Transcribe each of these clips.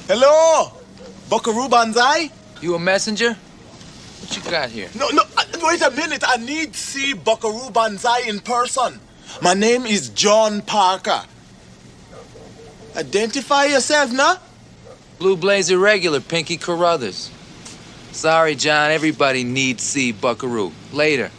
Hello, Buckaroo Banzai? You a messenger? What you got here? No, wait a minute. I need to see Buckaroo Banzai in person. My name is John Parker. Identify yourself, nah? Blue Blazer regular, Pinky Carruthers. Sorry, John, everybody needs see Buckaroo. Later.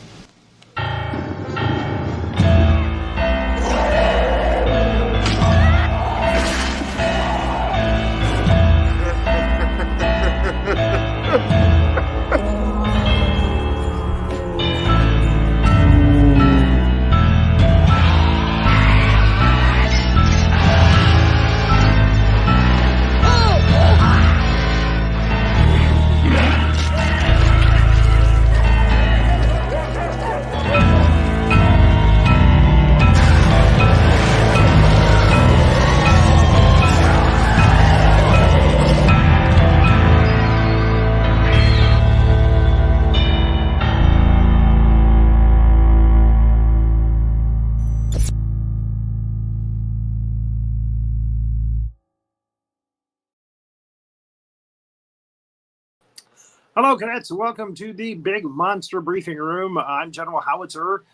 Hello, cadets. Welcome to the Big Monster Briefing Room. I'm General Howitzer,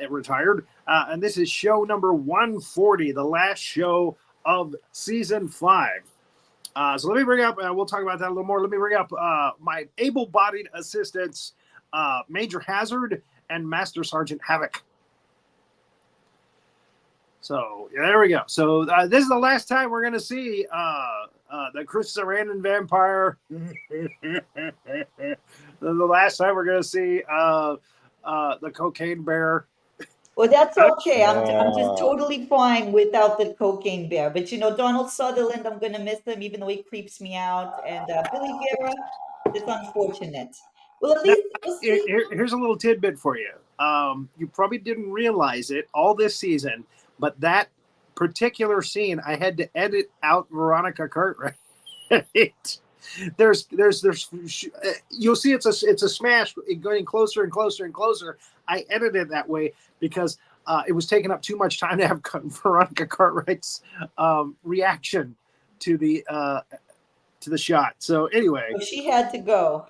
retired, and this is show number 140, the last show of season 5. So let me bring up, we'll talk about that a little more. Let me bring up my able-bodied assistants, Major Hazzard and Master Sergeant Havoc. So there we go. So this is the last time we're going to see the Chris Sarandon vampire. The last time we're going to see the cocaine bear. Well, that's okay. I'm just totally fine without the cocaine bear. But, you know, Donald Sutherland, I'm going to miss him, even though he creeps me out. And Billy Vera, it's unfortunate. Well, at least here's a little tidbit for you. You probably didn't realize it all this season, but that particular scene, I had to edit out Veronica Cartwright. There's you'll see it's a smash going closer and closer and closer. I edited it that way because it was taking up too much time to have Veronica Cartwright's reaction to the shot. So anyway, she had to go.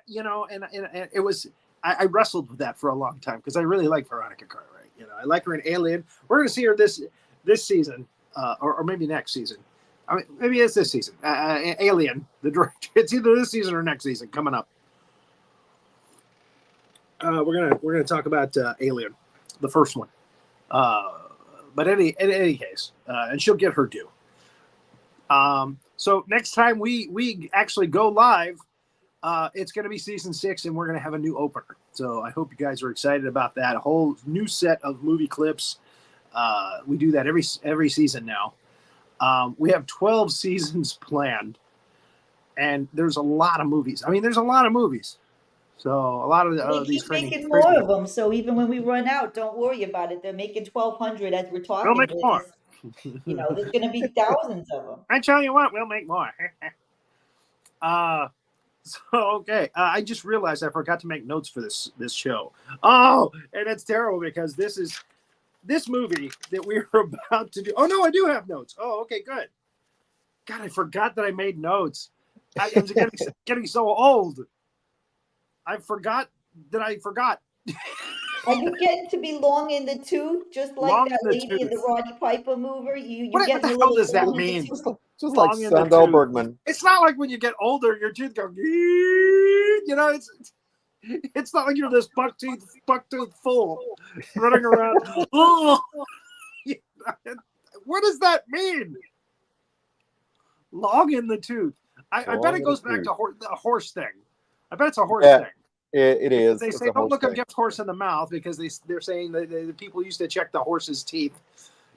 You know, and it was I wrestled with that for a long time because I really like Veronica Cartwright. You know, I like her in Alien. We're going to see her this season, or maybe next season. I mean, maybe it's this season. Alien, the director. It's either this season or next season coming up. We're gonna talk about Alien, the first one. But in any case, and she'll get her due. So next time we actually go live, it's going to be season 6, and we're going to have a new opener. So I hope you guys are excited about that. A whole new set of movie clips. We do that every season now. We have 12 seasons planned, and there's a lot of movies. I mean, there's a lot of movies. So a lot of these keep making more of them. So even when we run out, don't worry about it. They're making 1,200 as we're talking. We'll make more. You know, there's going to be thousands of them. I tell you what, we'll make more. So, okay. I just realized I forgot to make notes for this show. Oh, and it's terrible because this movie that we were about to do. Oh, no, I do have notes. Oh, okay, good. God, I forgot that I made notes. I was getting so old. I forgot that I forgot. Are you getting to be long in the tooth, just like Long that in the lady tooth. in the Roddy Piper movie? What the hell does that mean? Just like Sandal Bergman. It's not like when you get older, your teeth go, you know, it's not like you're this buck tooth fool running around. Oh, what does that mean? Long in the tooth. I bet it goes back to the horse thing. I bet it's a horse thing. It is. They say don't look a gift horse in the mouth because they're saying that the people used to check the horse's teeth.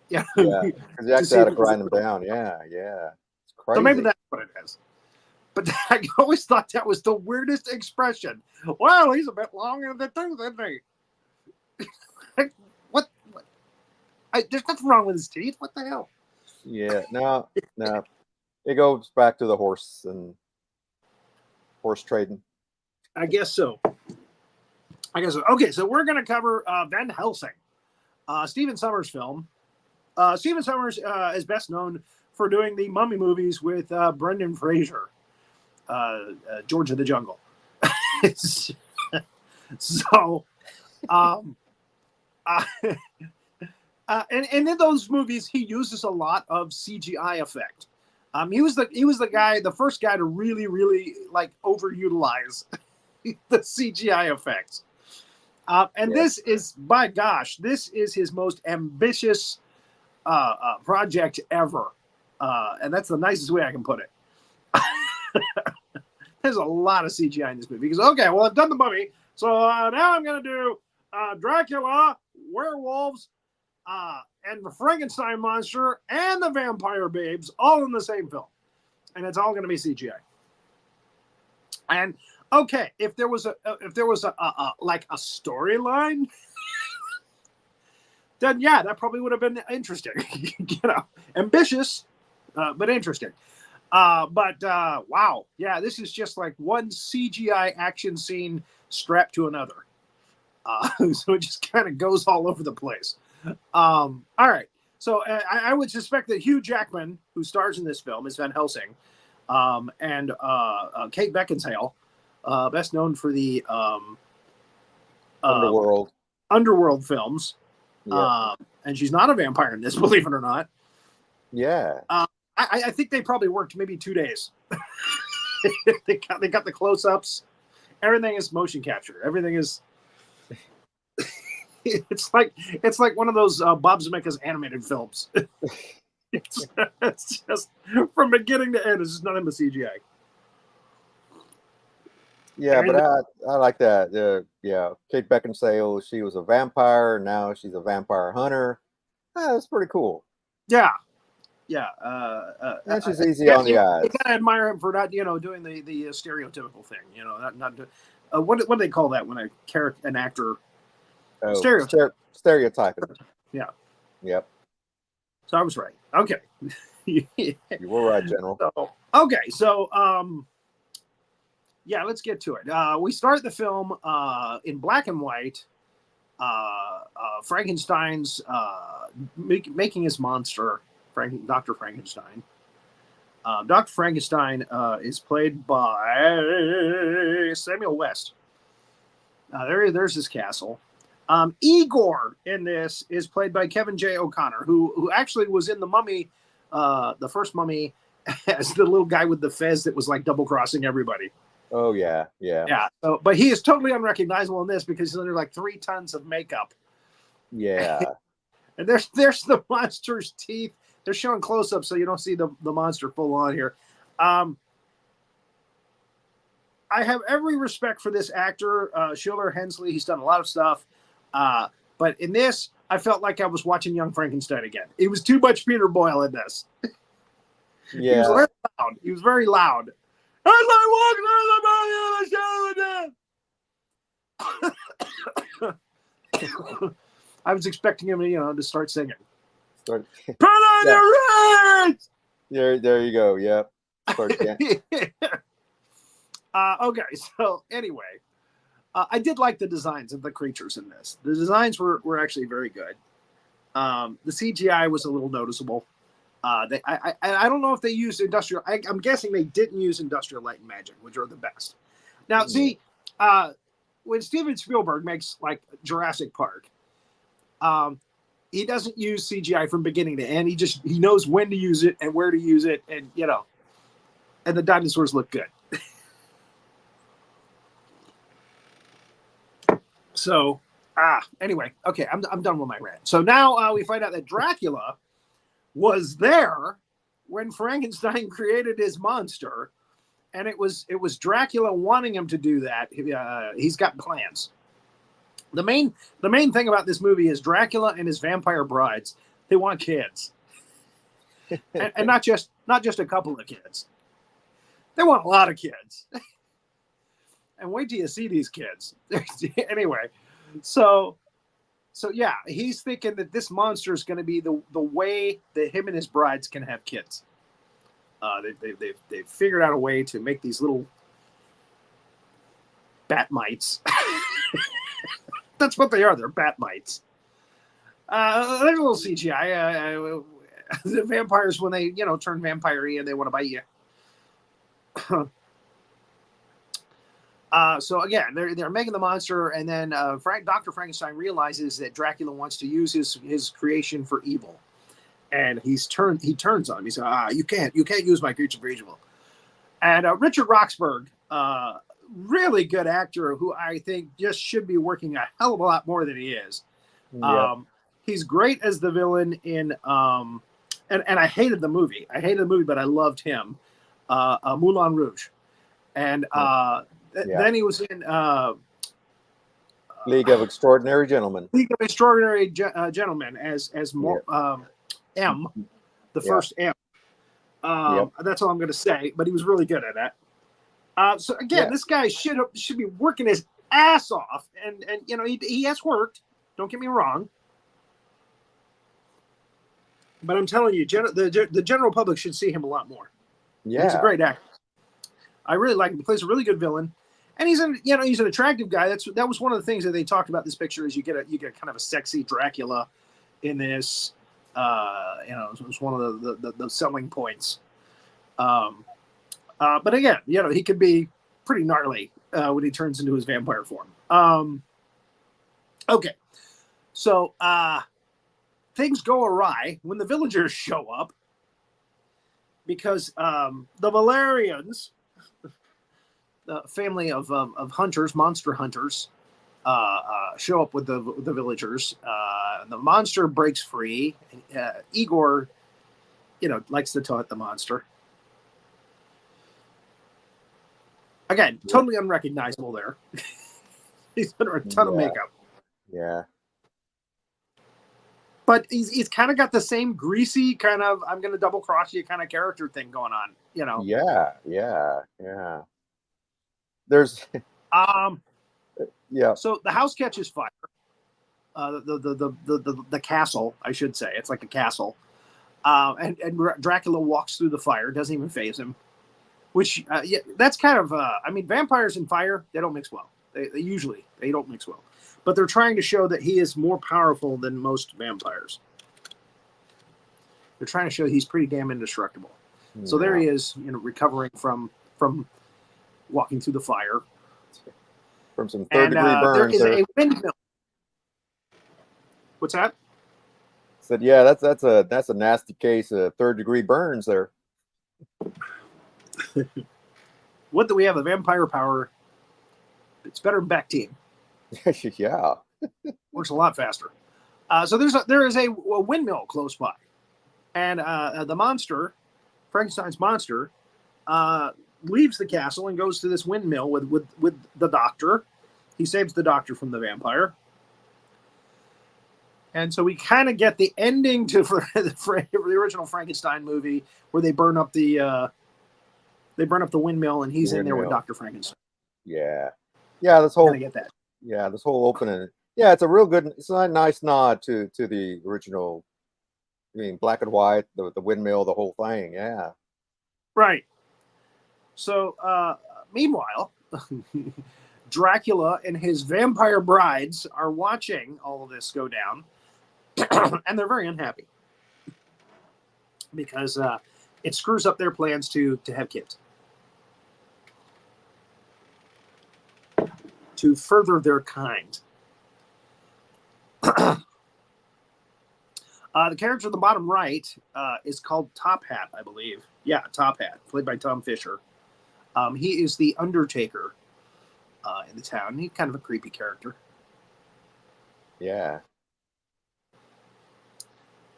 Yeah, because you actually had to grind them down. Yeah. It's crazy. So maybe that's what it is. But I always thought that was the weirdest expression. Well, he's a bit long in the tooth, isn't he? What? There's nothing wrong with his teeth. What the hell? Yeah, no. It goes back to the horse and horse trading. I guess so. Okay, so we're going to cover Van Helsing, Stephen Sommers' film. Stephen Sommers is best known for doing the Mummy movies with Brendan Fraser, George of the Jungle. So, and in those movies, he uses a lot of CGI effect. He was the first guy to really like overutilize the CGI effects. This is, by gosh, this is his most ambitious project ever. And that's the nicest way I can put it. There's a lot of CGI in this movie. Because, okay, well, I've done the Mummy, so now I'm going to do Dracula, werewolves, and the Frankenstein monster, and the vampire babes, all in the same film. And it's all going to be CGI. And okay, if there was a storyline, then yeah, that probably would have been interesting. Ambitious, but interesting. Wow, yeah, this is just like one CGI action scene strapped to another. So it just kind of goes all over the place. All right, so I would suspect that Hugh Jackman, who stars in this film, is Van Helsing, and Kate Beckinsale, best known for the Underworld films. Yeah. And she's not a vampire in this, believe it or not. Yeah. I think they probably worked maybe 2 days. they got the close-ups. Everything is motion capture. Everything is. It's like one of those Bob Zemeckis animated films. it's just from beginning to end. It's just nothing but CGI. Yeah, but I like that. Yeah, Kate Beckinsale, she was a vampire. Now she's a vampire hunter. That's pretty cool. Yeah. And she's easy on the eyes. You gotta admire him for not, doing the stereotypical thing. Not what do they call that when an actor stereotyping. Yeah. Yep. So I was right. Okay. You were right, General. So yeah, let's get to it. We start the film in black and white. Frankenstein's making his monster, Dr. Frankenstein. Dr. Frankenstein is played by Samuel West. There's his castle. Igor in this is played by Kevin J. O'Connor, who actually was in the Mummy, the first Mummy, as the little guy with the fez that was like double crossing everybody. Oh yeah. So, but he is totally unrecognizable in this because he's under like 3 tons of makeup. Yeah. And there's the monster's teeth. They're showing close-up so you don't see the monster full on here. I have every respect for this actor, Schiller Hensley. He's done a lot of stuff. But in this, I felt like I was watching Young Frankenstein again. It was too much Peter Boyle in this. Yeah. He was very loud. As I walk through the valley, I was expecting him, to start singing. Put on your rings! There you go. Yep. Okay, so anyway, I did like the designs of the creatures in this. The designs were actually very good. The CGI was a little noticeable. I don't know if they used industrial. I'm guessing they didn't use industrial light and magic, which are the best. Now, see, when Steven Spielberg makes like Jurassic Park, he doesn't use CGI from beginning to end. He knows when to use it and where to use it, and and the dinosaurs look good. So, anyway, okay, I'm done with my rant. So now we find out that Dracula was there when Frankenstein created his monster, and it was Dracula wanting him to do that. He's got plans. The main thing about this movie is Dracula and his vampire brides. They want kids, and not just a couple of kids. They want a lot of kids. And wait till you see these kids. Anyway, so yeah, he's thinking that this monster is going to be the way that him and his brides can have kids. They've figured out a way to make these little bat mites. That's what they are. They're bat mites. There's a little CGI. The vampires, when they turn vampire-y and they want to bite you. So again, they're making the monster, and then Dr. Frankenstein realizes that Dracula wants to use his creation for evil, and he turns on him. He says, you can't use my creature for evil." And Richard Roxburgh, really good actor, who I think just should be working a hell of a lot more than he is. Yeah. He's great as the villain in and I hated the movie. But I loved him. Moulin Rouge. And then he was in League of Extraordinary Gentlemen. League of Extraordinary Gentlemen as M, the first M. That's all I'm going to say. But he was really good at that. So again, this guy should be working his ass off, and he has worked. Don't get me wrong. But I'm telling you, the general public should see him a lot more. Yeah, he's a great actor. I really like him. He plays a really good villain, and he's an attractive guy. That was one of the things that they talked about this picture is you get kind of a sexy Dracula in this. It was one of the selling points. But again, he could be pretty gnarly when he turns into his vampire form. Okay, so things go awry when the villagers show up because the Valerians, the family of hunters, monster hunters, show up with the villagers. The monster breaks free. Igor, likes to taunt the monster. Again, totally unrecognizable there. He's under a ton of makeup. Yeah. But he's kind of got the same greasy kind of I'm going to double cross you kind of character thing going on, Yeah. There's So the house catches fire. The castle, I should say. It's like a castle. And Dracula walks through the fire, doesn't even faze him. Which that's kind of vampires and fire, they don't mix well. They usually don't mix well. But they're trying to show that he is more powerful than most vampires. They're trying to show he's pretty damn indestructible. Yeah. So there he is, recovering from walking through the fire. From some third-degree burns. There is a windmill. What's that? Said, yeah, that's a nasty case of third-degree burns there. What do we have? A vampire power. It's better than back team. Yeah. Works a lot faster. So there is a windmill close by. And the monster, Frankenstein's monster, leaves the castle and goes to this windmill with the doctor. He saves the doctor from the vampire. And so we kind of get the ending to the original Frankenstein movie where they burn up the windmill and he's in there with Dr. Frankenstein. Yeah. Yeah, this whole get that. Yeah, this whole opening. Yeah, it's a nice nod to the original. Black and white, the windmill, the whole thing. Yeah. Right. So, meanwhile, Dracula and his vampire brides are watching all of this go down, and they're very unhappy because it screws up their plans to have kids, to further their kind. The character at the bottom right is called Top Hat, I believe. Yeah, Top Hat, played by Tom Fisher. He is the Undertaker in the town. He's kind of a creepy character. Yeah.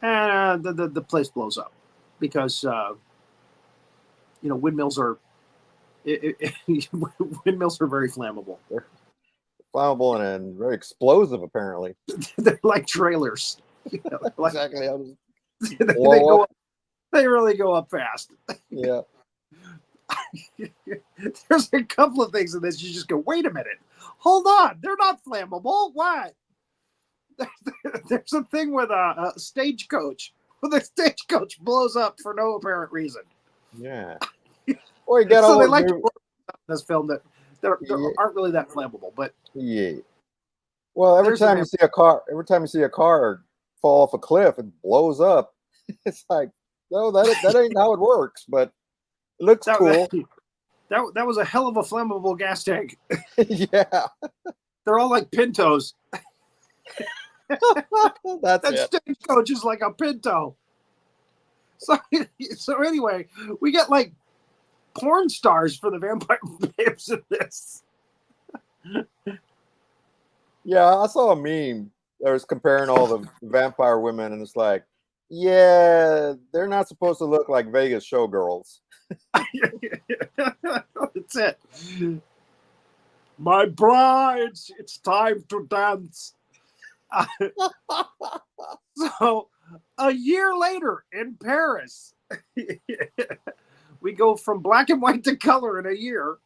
And the place blows up because windmills are windmills are very flammable. They're flammable and very explosive, apparently. They're like trailers. Exactly. They really go up fast. Yeah. There's a couple of things in this you just go, wait a minute, hold on, they're not flammable. What? There's a thing with a stagecoach. The stagecoach blows up for no apparent reason. Yeah. Or you got all they like to this film that aren't really that flammable, but yeah. Well, every time you see a car fall off a cliff and blows up. It's like, no, that ain't how it works, but it looks cool. That was a hell of a flammable gas tank. Yeah. They're all like Pintos. That's that it. stagecoach is like a Pinto. So anyway, we get like porn stars for the vampire babes in this. Yeah, I saw a meme that was comparing all the vampire women, and it's like, yeah, they're not supposed to look like Vegas showgirls. That's it. My brides, it's time to dance. So, a year later in Paris, we go from black and white to color in a year.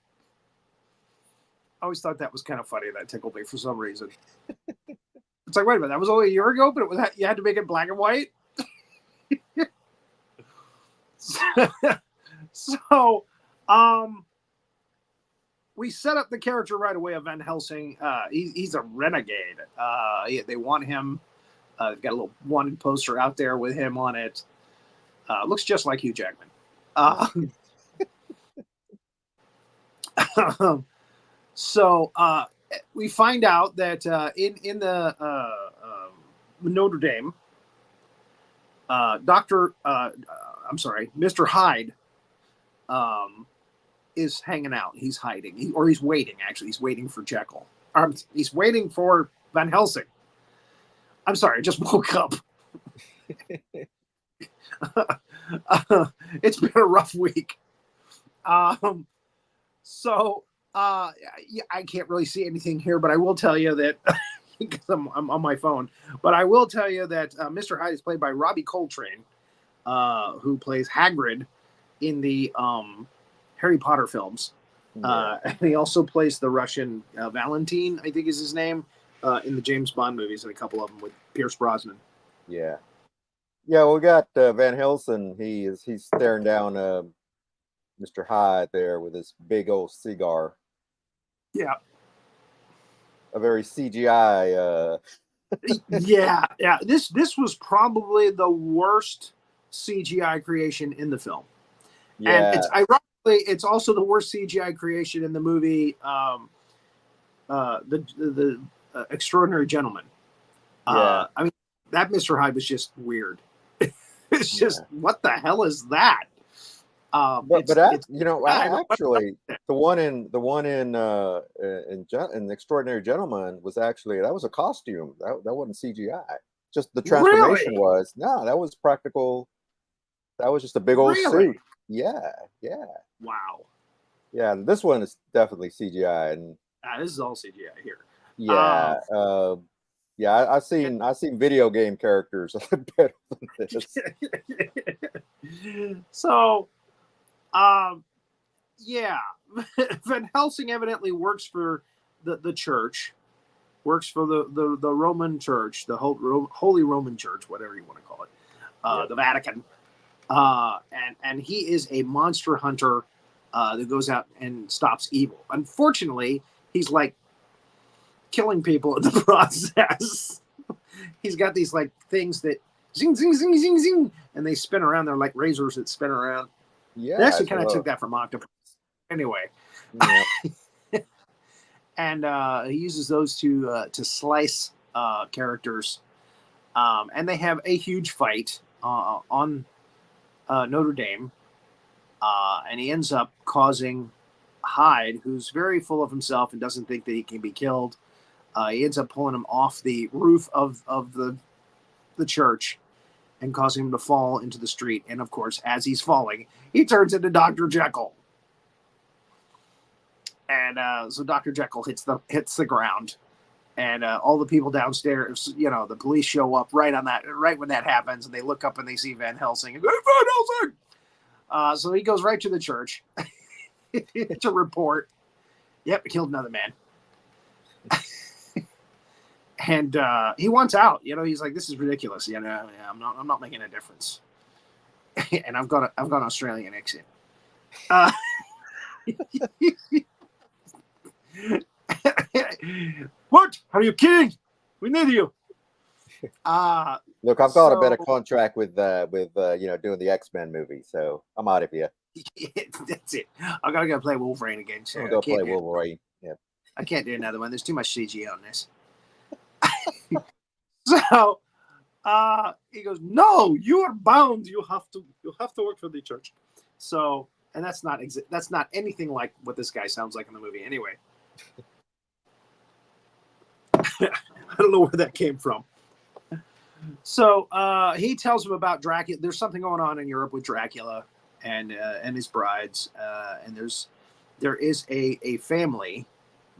I always thought that was kind of funny. That tickled me for some reason. It's like, wait a minute, that was only a year ago, but you had to make it black and white. So, we set up the character right away of Van Helsing. He's a renegade. They want him. They've got a little wanted poster out there with him on it. Looks just like Hugh Jackman. So we find out that in the Notre Dame, Mr. Hyde is hanging out. He's hiding, he's waiting. Actually, he's waiting for Jekyll. He's waiting for Van Helsing. I'm sorry, I just woke up. It's been a rough week. So I can't really see anything here, but I will tell you that because I'm on my phone. But I will tell you that Mr. Hyde is played by Robbie Coltrane, who plays Hagrid in the Harry Potter films. And he also plays the Russian Valentine, I think is his name, in the James Bond movies, and a couple of them with Pierce Brosnan. Yeah. Yeah, we got Van Helsing. He's staring down Mr. Hyde there with his big old cigar. Yeah. A very CGI. Yeah. This was probably the worst CGI creation in the film. Yeah. And it's ironically, it's also the worst CGI creation in the movie, the Extraordinary Gentleman. Yeah. I mean, that Mr. Hyde was just weird. It's just, what the hell is that? Actually, the one in Extraordinary Gentleman was actually, that was a costume. That wasn't CGI. Just the transformation was that was practical. That was just a big old suit. Yeah. Wow. Yeah, this one is definitely CGI, and this is all CGI here. Yeah. I've seen video game characters better than this. So, Van Helsing evidently works for the church, works for the Roman Church, the Holy Roman Church, whatever you want to call it, the Vatican. And he is a monster hunter that goes out and stops evil. Unfortunately, he's like killing people in the process. He's got these like things that zing, zing, zing, zing, zing, and they spin around. They're like razors that spin around. Yeah, they actually kind of took that from Octopus. Anyway, and he uses those to slice characters, and they have a huge fight on Notre Dame, and he ends up causing Hyde, who's very full of himself and doesn't think that he can be killed. He ends up pulling him off the roof of the church and causing him to fall into the street. And of course, as he's falling, he turns into Dr. Jekyll. And so Dr. Jekyll hits the ground, and all the people downstairs, the police show up right when that happens, and they look up and they see Van Helsing. And, Van Helsing! So he goes right to the church to report. Yep, I killed another man. And he wants out. He's like, this is ridiculous. I'm not making a difference. And I've got an Australian accent. What? Are you kidding? We need you. Look, I've got a better contract with doing the X-Men movie, so I'm out of here. That's it. I gotta go play Wolverine again. So I'm gonna go play Wolverine. Yeah. I can't do another one. There's too much CG on this. So he goes, "No, you are bound. You have to work for the church." So, and that's not anything like what this guy sounds like in the movie. Anyway, I don't know where that came from. So he tells him about Dracula. There's something going on in Europe with Dracula and his brides, and there is a family,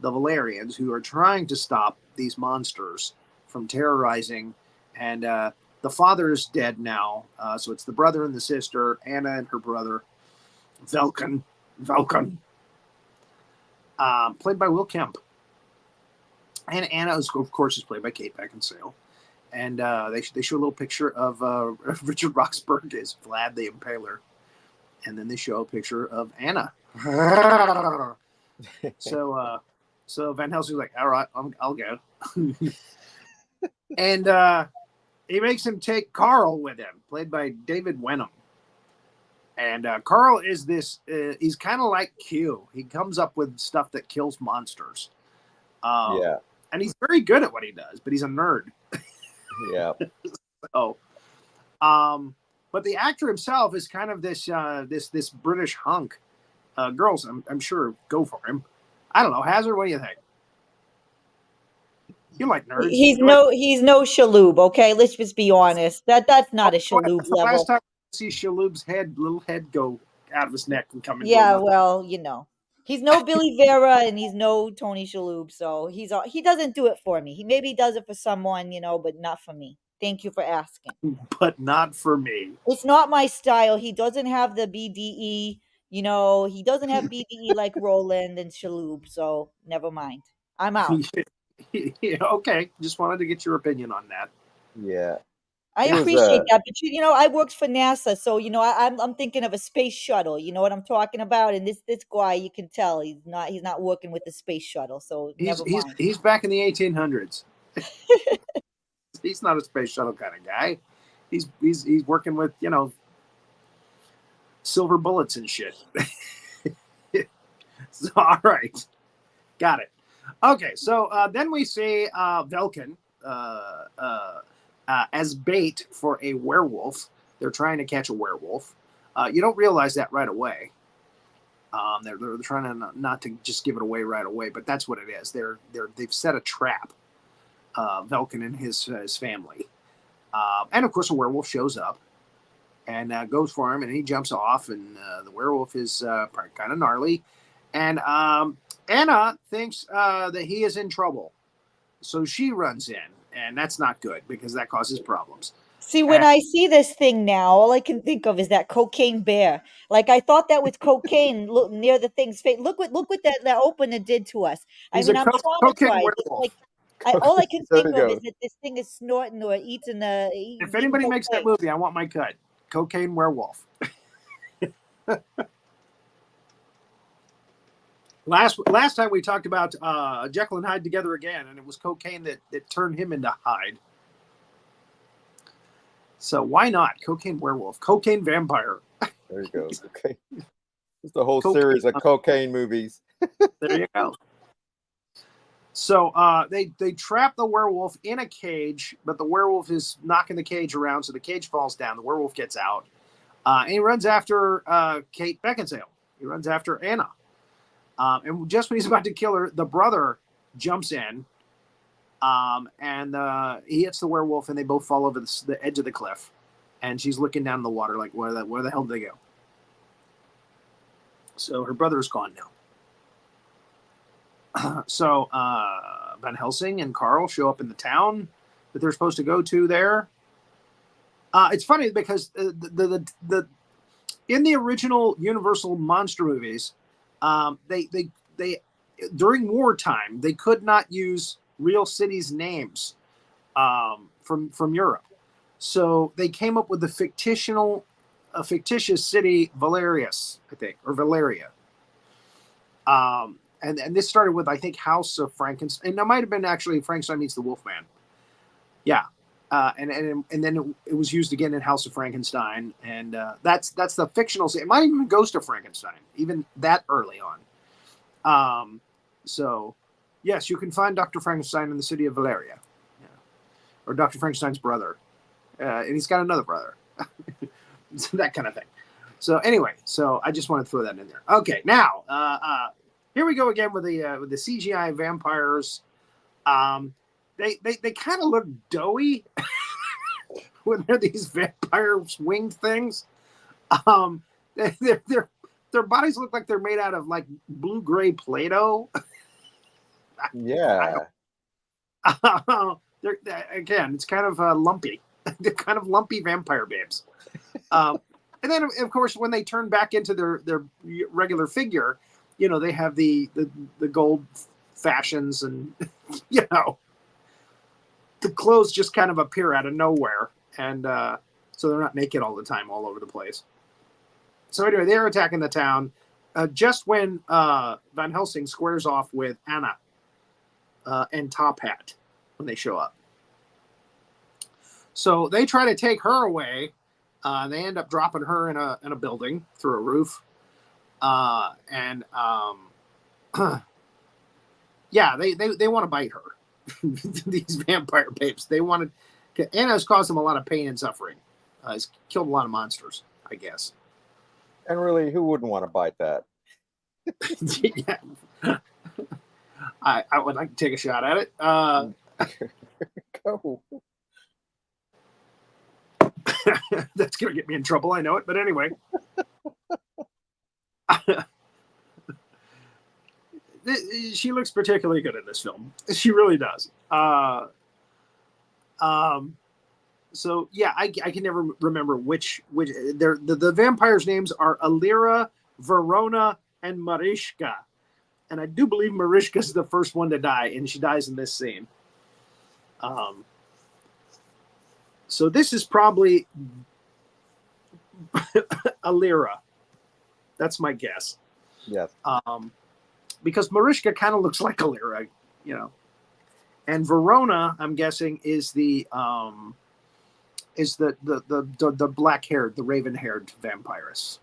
the Valerians, who are trying to stop these monsters from terrorizing. And the father is dead now, so it's the brother and the sister, Anna and her brother, Velkin, played by Will Kemp. And Anna, of course, is played by Kate Beckinsale. And they show a little picture of Richard Roxburgh as Vlad the Impaler. And then they show a picture of Anna. So Van Helsing's like, all right, I'll go. And he makes him take Carl with him, played by David Wenham. And Carl is this, he's kind of like Q. He comes up with stuff that kills monsters. Yeah. And he's very good at what he does, but he's a nerd. Yeah. So, but the actor himself is kind of this British hunk. Girls, I'm sure, go for him. I don't know, Hazzard. What do you think? You like nerds? He's no Shaloub. Okay, let's just be honest. That's not a Shaloub level. Last time I see Shaloub's little head go out of his neck and come in. Yeah, well, he's no Billy Vera and he's no Tony Shalhoub, so he doesn't do it for me. He maybe does it for someone, but not for me. Thank you for asking. But not for me. It's not my style. He doesn't have the BDE, he doesn't have BDE like Roland and Shalhoub, so never mind. I'm out. Okay, just wanted to get your opinion on that. Yeah. I appreciate that, but I worked for NASA, so I'm thinking of a space shuttle. You know what I'm talking about? And this guy, you can tell he's not working with the space shuttle. So never mind. He's back in the 1800s. He's not a space shuttle kind of guy. He's working with silver bullets and shit. So, all right, got it. Okay, so then we see Velkin. As bait for a werewolf. They're trying to catch a werewolf. You don't realize that right away. They're trying to not to just give it away right away, but that's what it is. They've set a trap. Velkin and his family, and of course a werewolf shows up and goes for him, and he jumps off, and the werewolf is kind of gnarly, and Anna thinks that he is in trouble, so she runs in. And that's not good because that causes problems. See, when I see this thing now, all I can think of is that cocaine bear. Like I thought that was cocaine near the thing's face. Look what that opener did to us. I'm traumatized. All I can think of is that this thing is snorting or eating If anybody makes that movie, I want my cut. Cocaine werewolf. Last time we talked about Jekyll and Hyde together again, and it was cocaine that turned him into Hyde. So why not? Cocaine werewolf, cocaine vampire. There you go. Okay. It's the whole series of cocaine movies. There you go. So they trap the werewolf in a cage, but the werewolf is knocking the cage around, so the cage falls down. The werewolf gets out, and he runs after Kate Beckinsale. He runs after Anna. And just when he's about to kill her, the brother jumps in, and he hits the werewolf, and they both fall over the edge of the cliff. And she's looking down in the water like, where the hell did they go? So her brother is gone now. So Van Helsing and Carl show up in the town that they're supposed to go to there. It's funny because the in the original Universal monster movies, they during wartime they could not use real cities' names from Europe, so they came up with a fictitious city, Valerius, I think, or Valeria. And this started with, I think, House of Frankenstein, and that might have been actually Frankenstein meets the Wolfman. Yeah, And then it was used again in House of Frankenstein, and that's the fictional. It might even Ghost of Frankenstein, even that early on. So, yes, you can find Dr. Frankenstein in the city of Valeria, or Dr. Frankenstein's brother, and he's got another brother, that kind of thing. So anyway, so I just want to throw that in there. Okay, now here we go again with the CGI vampires. They kind of look doughy when they're these vampire winged things. Their bodies look like they're made out of like blue gray Play-Doh. Yeah. Again, it's kind of lumpy. They're kind of lumpy vampire babes. And then, of course, when they turn back into their regular figure, they have the gold fashions, and the clothes just kind of appear out of nowhere, and so they're not naked all the time, all over the place. So anyway, they're attacking the town just when Van Helsing squares off with Anna and Top Hat when they show up. So they try to take her away. They end up dropping her in a building through a roof, and yeah, they want to bite her. These vampire babes. They wanted. Anna's caused them a lot of pain and suffering. Has killed a lot of monsters, I guess. And really, who wouldn't want to bite that? Yeah. I would like to take a shot at it. Go. That's going to get me in trouble. I know it. But anyway. She looks particularly good in this film. She really does. So yeah, I can never remember which the vampires' names are Alira, Verona, and Mariska. And I do believe Mariska is the first one to die, and she dies in this scene. So this is probably Alira. That's my guess. Yes. Because Mariska kind of looks like Alira, and Verona, I'm guessing, is the black-haired, the raven-haired vampiress.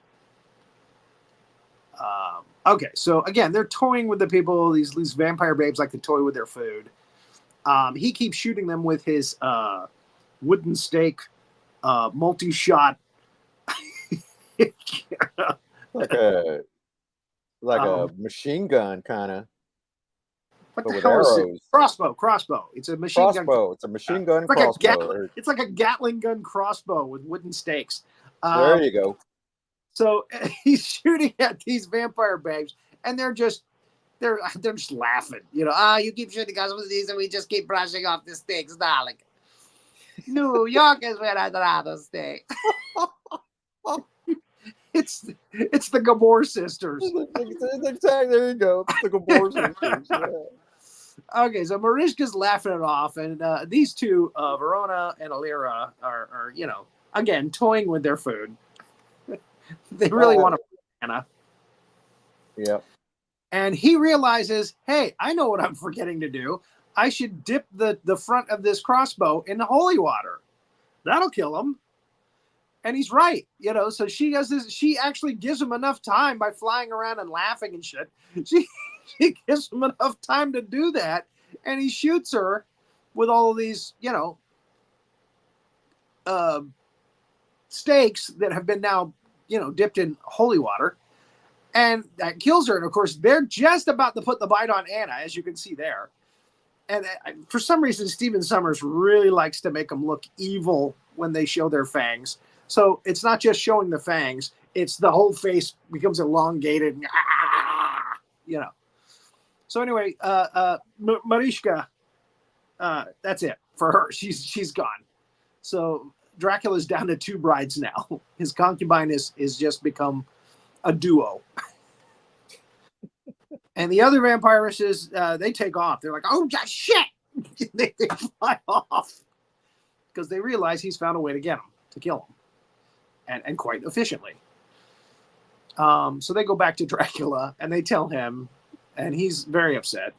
Okay, so again, they're toying with the people. These vampire babes like to toy with their food. He keeps shooting them with his wooden stake, multi-shot. Like a machine gun, kind of. What the hell is it? Crossbow. It's a machine gun. It's a machine gun it's like crossbow. It's like a Gatling gun crossbow with wooden stakes. There you go. So he's shooting at these vampire babes, and they're just laughing. You keep shooting us with these, and we just keep brushing off the stakes, darling. New York is where I'd rather stay. It's the Gabor sisters. Exactly. There you go. It's the Gabor sisters. Yeah. Okay, so Mariska's laughing it off, and these two, Verona and Alira, are again toying with their food. They really want to Anna. Yep. And he realizes, hey, I know what I'm forgetting to do. I should dip the front of this crossbow in the holy water. That'll kill him. And he's right, so she does this. She actually gives him enough time by flying around and laughing and shit. She gives him enough time to do that. And he shoots her with all of these, stakes that have been now, dipped in holy water. And that kills her. And of course, they're just about to put the bite on Anna, as you can see there. And for some reason, Stephen Sommers really likes to make them look evil when they show their fangs. So it's not just showing the fangs; it's the whole face becomes elongated. So anyway, Mariska, that's it for her. She's gone. So Dracula's down to 2 brides now. His concubine is just become a duo. And the other vampiresses, they take off. They're like, oh, shit! they fly off because they realize he's found a way to get them, to kill them. And quite efficiently. So they go back to Dracula and they tell him, and he's very upset.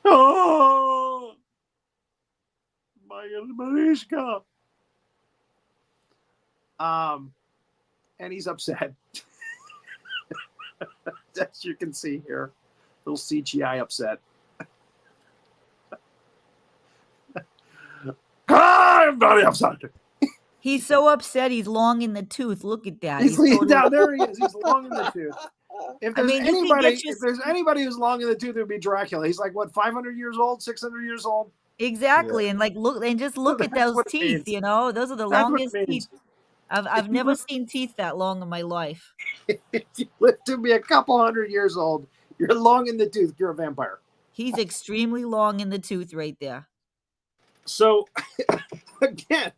Oh, my Marishka. And he's upset. As you can see here, little CGI upset. I'm very upset. He's so upset. He's long in the tooth. Look at that. He's totally... down there. He is. He's long in the tooth. If there's if there's anybody who's long in the tooth, it would be Dracula. He's like what, 500 years old, 600 years old. Exactly, and like look at those teeth. You know, those are the longest teeth. I've never seen teeth that long in my life. If you live to be a couple hundred years old, you're long in the tooth. You're a vampire. He's extremely long in the tooth right there. So, again,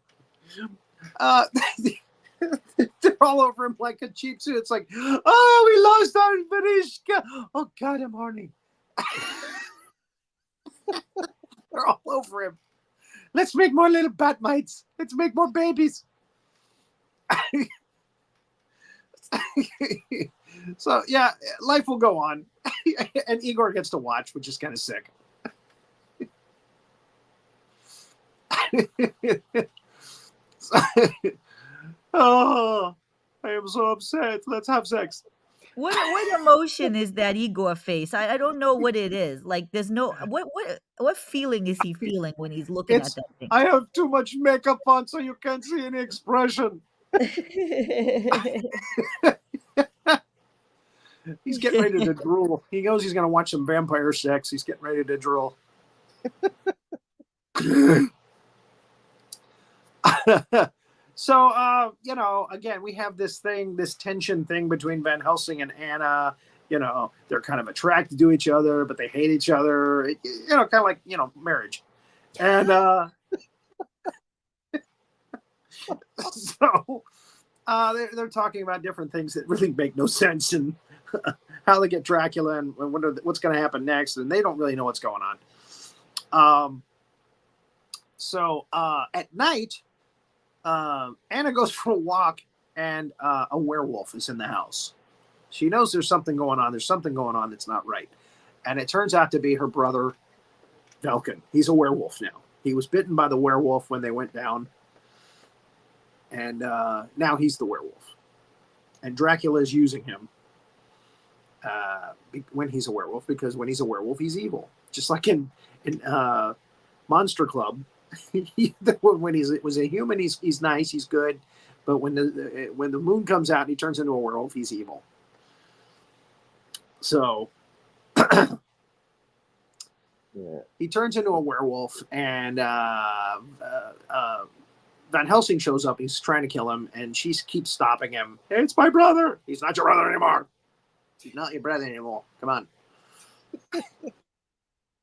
they're all over him like a cheap suit. It's like, oh, we lost our Marishka. Oh, God, I'm horny. They're all over him. Let's make more little bat mites. Let's make more babies. So, yeah, life will go on. And Igor gets to watch, which is kind of sick. Oh, I am so upset. Let's have sex. What emotion is that Igor face? I don't know what it is. Like there's no what feeling is he feeling when he's looking at that thing? I have too much makeup on so you can't see any expression. He's getting ready to drool. He knows he's going to watch some vampire sex. He's getting ready to drool. So, again, we have this tension thing between Van Helsing and Anna. They're kind of attracted to each other, but they hate each other. Kind of like, marriage. And so they're talking about different things that really make no sense and how they get Dracula and what's going to happen next. And they don't really know what's going on. So at night, Anna goes for a walk, and a werewolf is in the house. She knows there's something going on. There's something going on that's not right. And it turns out to be her brother, Velkin. He's a werewolf now. He was bitten by the werewolf when they went down. And now he's the werewolf. And Dracula is using him when he's a werewolf, because when he's a werewolf, he's evil. Just like in Monster Club. When he was a human, he's nice, he's good, but when the moon comes out and he turns into a werewolf, he's evil. So he turns into a werewolf, and Van Helsing shows up. He's trying to kill him, and she keeps stopping him. Hey, it's my brother. He's not your brother anymore. He's not your brother anymore. Come on.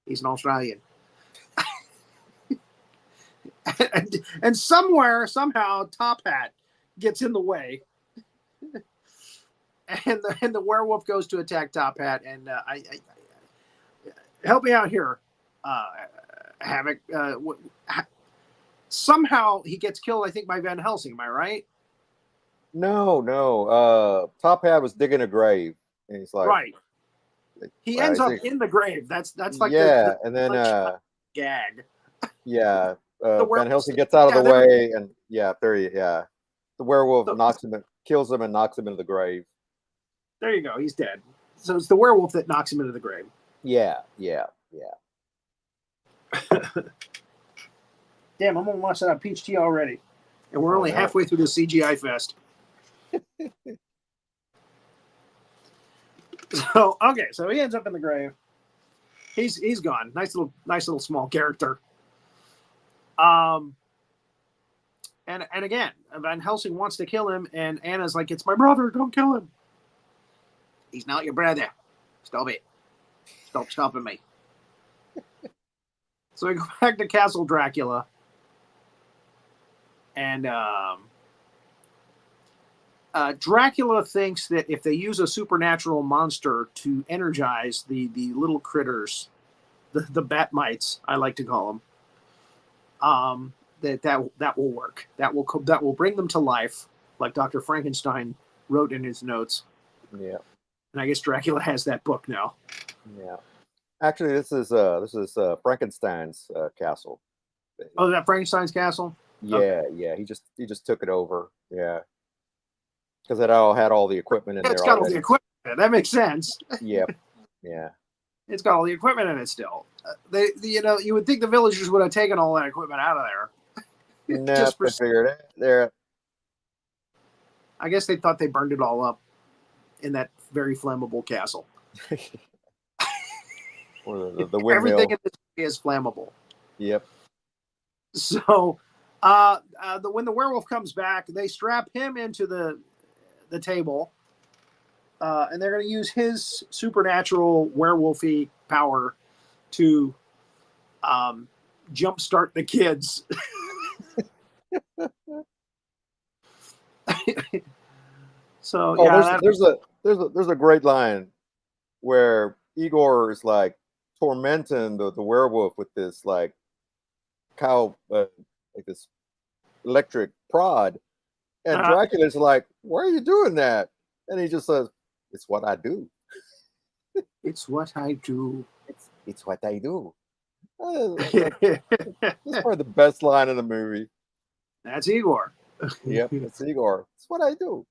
He's an Australian. And somehow, Top Hat gets in the way, and the werewolf goes to attack Top Hat. And I help me out here, Havoc. Somehow he gets killed, I think, by Van Helsing. Am I right? No. Top Hat was digging a grave, and he's like, right. He ends up in the grave. That's like and then gag. Yeah. Van Helsing gets out of the way, and the werewolf kills him and knocks him into the grave. There you go. He's dead. So it's the werewolf that knocks him into the grave. Yeah. Damn, I'm gonna watch that on Peach Tea already, and we're only halfway through the CGI fest. So he ends up in the grave. He's gone. Nice little small character. And again, Van Helsing wants to kill him, and Anna's like, "It's my brother. Don't kill him. He's not your brother. Stop it. Stop stopping me." So we go back to Castle Dracula, and Dracula thinks that if they use a supernatural monster to energize the little critters, the bat mites, I like to call them, that will work. That will bring them to life, like Dr. Frankenstein wrote in his notes. Yeah. And I guess Dracula has that book now. Yeah. Actually, this is Frankenstein's castle. Oh, that Frankenstein's castle? Yeah, Okay. yeah. He just took it over. Yeah, because it all had all the equipment in It's there got all already. the equipment in it. That makes sense. Yep. Yeah. It's got all the equipment in it still. You would think the villagers would have taken all that equipment out of there. No, Just for, I figured it. There. I guess they thought they burned it all up in that very flammable castle. Or the windmill. Everything in this movie is flammable. Yep. So, when the werewolf comes back, they strap him into the table, and they're going to use his supernatural werewolfy power to jumpstart the kids. So there's a great line where Igor is like tormenting the werewolf with this like cow like this electric prod, and Dracula's like, "Why are you doing that?" And he just says, "It's what I do. It's what I do. It's what I do." That's probably the best line in the movie. That's Igor. Yep, it's Igor. It's what I do.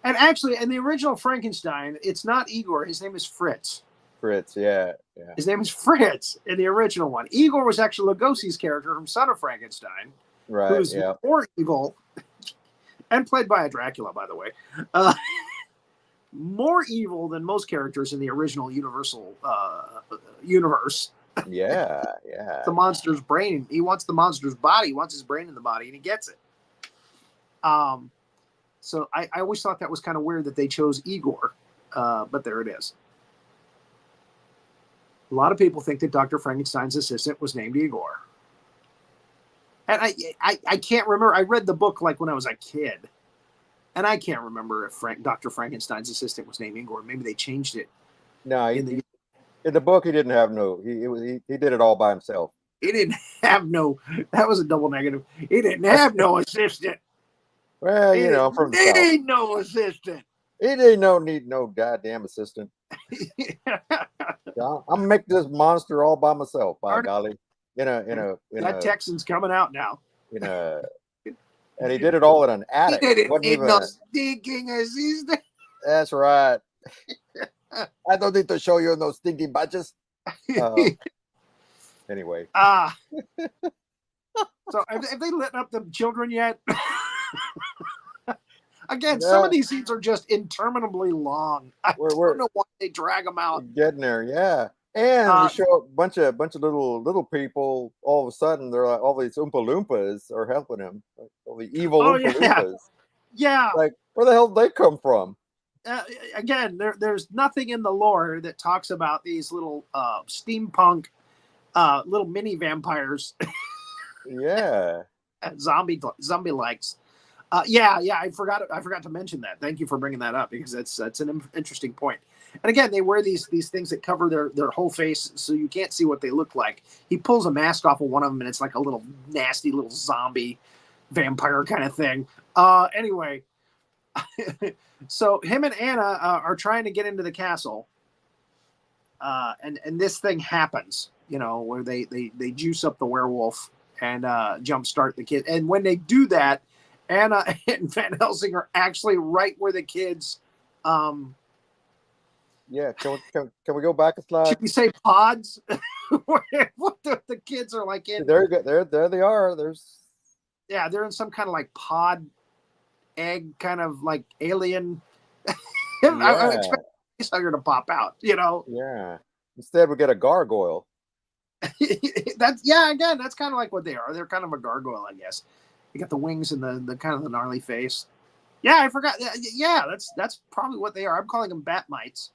And actually, in the original Frankenstein, it's not Igor. His name is Fritz. Fritz, yeah. His name is Fritz in the original one. Igor was actually Lugosi's character from Son of Frankenstein, right? Who's more evil, and played by a Dracula, by the way. More evil than most characters in the original Universal universe. Yeah. The monster's brain. He wants the monster's body. He wants his brain in the body, and he gets it. So I always thought that was kind of weird that they chose Igor, but there it is. A lot of people think that Dr. Frankenstein's assistant was named Igor. And I can't remember. I read the book like when I was a kid. And I can't remember if Dr. Frankenstein's assistant was named Igor. Maybe they changed it. No, in the book he didn't have no. He did it all by himself. He didn't have no. That was a double negative. He didn't have no assistant. Well, I'm from the South. He ain't no assistant. He didn't need no goddamn assistant. I'm gonna make this monster all by myself. By golly, that Texan's coming out now. And he did it all in an attic. He didn't need no stinking assistant. That's right. I don't need to show you no stinking badges. Anyway. So have they lit up the children yet? Again, some of these scenes are just interminably long. I don't know why they drag them out. Getting there, yeah. And we show a bunch of little people. All of a sudden, they're like, all these Oompa Loompas are helping him. Like, all the evil Oompa Loompas. Yeah. Like, where the hell did they come from? Again, there's nothing in the lore that talks about these little steampunk little mini vampires. Yeah. Zombie likes. I forgot to mention that. Thank you for bringing that up, because that's an interesting point. And again, they wear these things that cover their whole face, so you can't see what they look like. He pulls a mask off of one of them, and it's like a little nasty little zombie vampire kind of thing. Anyway, so him and Anna are trying to get into the castle, and this thing happens, where they juice up the werewolf and jumpstart the kid. And when they do that, Anna and Van Helsing are actually right where the kids. Yeah, can we go back a slide? Should we say pods? What the kids are like in? There they are. They're in some kind of like pod egg, kind of like alien. I expect the sucker to pop out, Yeah. Instead, we get a gargoyle. That's kind of like what they are. They're kind of a gargoyle, I guess. They got the wings and the kind of the gnarly face. Yeah, I forgot. Yeah, that's probably what they are. I'm calling them bat mites.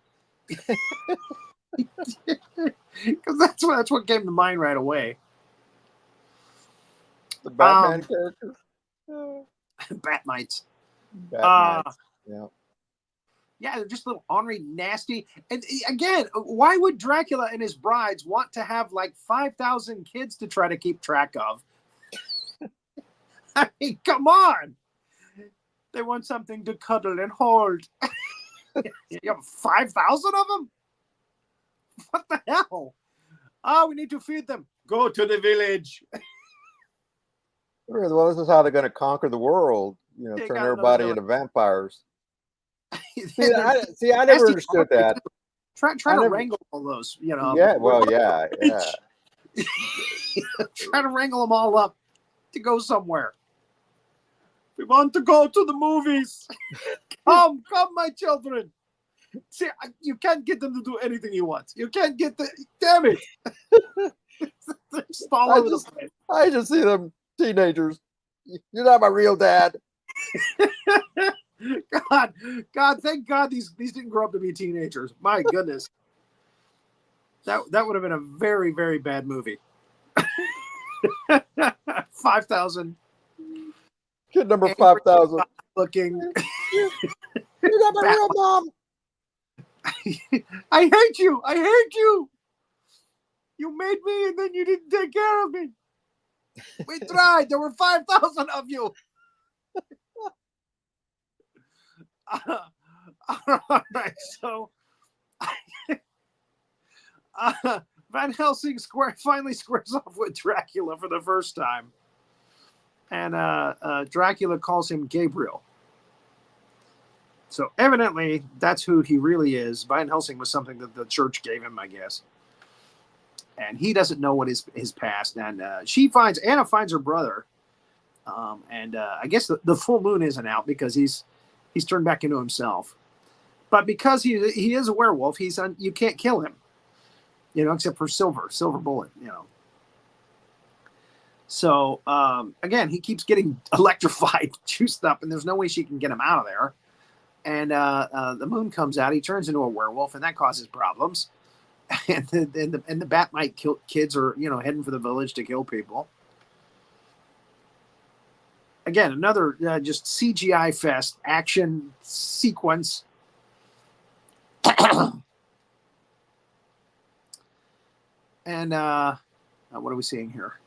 Because that's what came to mind right away. The Batman character. Bat mites. Yeah. Yeah, they're just little ornery, nasty. And again, why would Dracula and his brides want to have like 5,000 kids to try to keep track of? I mean, come on. They want something to cuddle and hold. You have 5,000 of them? What the hell? Oh, we need to feed them. Go to the village. Well, this is how they're going to conquer the world. You know, They turn got another everybody village. into vampires. I never understood that. Try to wrangle all those, you know. Yeah, well, yeah. Try to wrangle them all up to go somewhere. We want to go to the movies. Come, my children. See, you can't get them to do anything you want. You can't get the. Damn it! They're just all over the place. I just see them teenagers. You're not my real dad. God, thank God these didn't grow up to be teenagers. My goodness, that would have been a very, very bad movie. 5,000. Kid number 5,000. Looking. You're not my real mom. I hate you. I hate you. You made me and then you didn't take care of me. We tried. There were 5,000 of you. All right. So Van Helsing finally squares off with Dracula for the first time. And Dracula calls him Gabriel. So evidently, that's who he really is. Van Helsing was something that the church gave him, I guess. And he doesn't know what his past. And Anna finds her brother. And I guess the full moon isn't out because he's turned back into himself. But because he is a werewolf, you can't kill him. You know, except for silver bullet, you know. So, again, he keeps getting electrified, juiced up, and there's no way she can get him out of there. And the moon comes out. He turns into a werewolf, and that causes problems. And the bat might kill kids or, you know, heading for the village to kill people. Again, another just CGI fest action sequence. And what are we seeing here?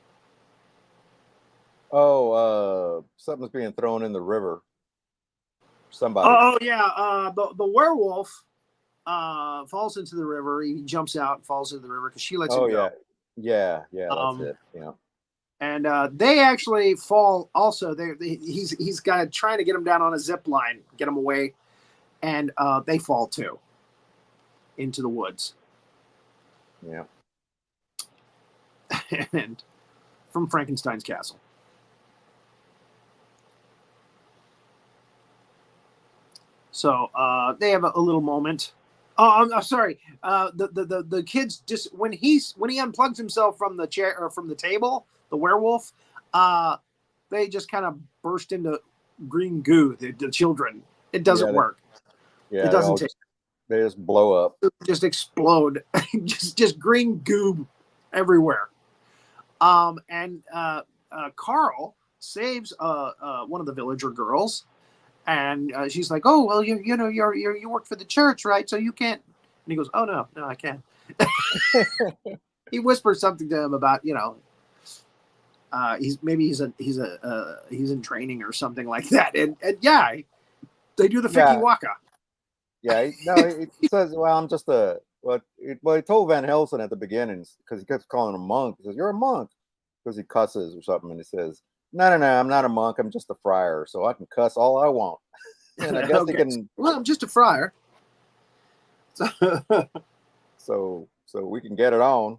Oh, something's being thrown in the river. Somebody. Oh yeah, the werewolf falls into the river. He jumps out and falls into the river because she lets him go. Yeah, that's it. Yeah. And they actually fall also. He's trying to get him down on a zip line, get him away, and they fall too into the woods. Yeah. And from Frankenstein's castle. So they have a little moment. Oh, I'm sorry. The kids just when he unplugs himself from the chair or from the table, the werewolf, they just kind of burst into green goo. The children. It doesn't work. Yeah, it doesn't take. They just blow up. Just explode. just green goo everywhere. And Carl saves one of the villager girls. And she's like, "Oh well, you work for the church, right? So you can't." And he goes, "Oh no, I can't." He whispers something to him about, he's in training or something like that. And yeah, they do the Fiki Waka. Yeah, he says, "Well, I'm just a." Well, he told Van Helsing at the beginning because he kept calling him a monk. He says, "You're a monk," because he cusses or something, and he says, No, I'm not a monk. I'm just a friar, so I can cuss all I want. And I guess he can. Well, I'm just a friar. So we can get it on.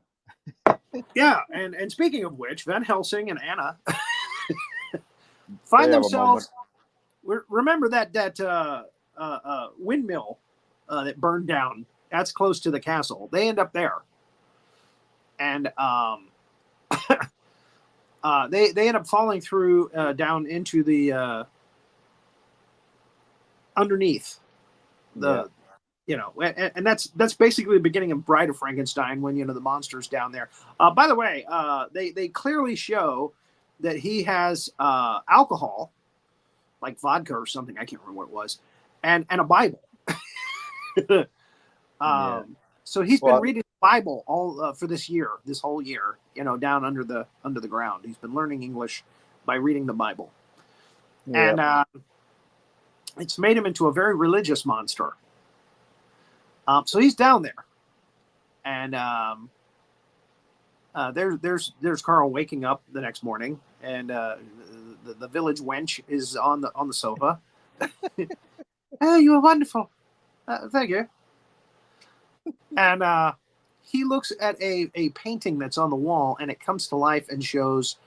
Yeah, and speaking of which, Van Helsing and Anna find themselves. Remember that windmill that burned down? That's close to the castle. They end up there, and they end up falling through down into the underneath the, and that's basically the beginning of Bride of Frankenstein when the monster's down there. By the way, they clearly show that he has alcohol, like vodka or something. I can't remember what it was, and a Bible. So he's been reading the Bible all for this whole year, down under the ground. He's been learning English by reading the Bible, and it's made him into a very religious monster. So he's down there, and There's Carl waking up the next morning, and the village wench is on the sofa. Oh, you are wonderful. Thank you. And he looks at a painting that's on the wall, and it comes to life and shows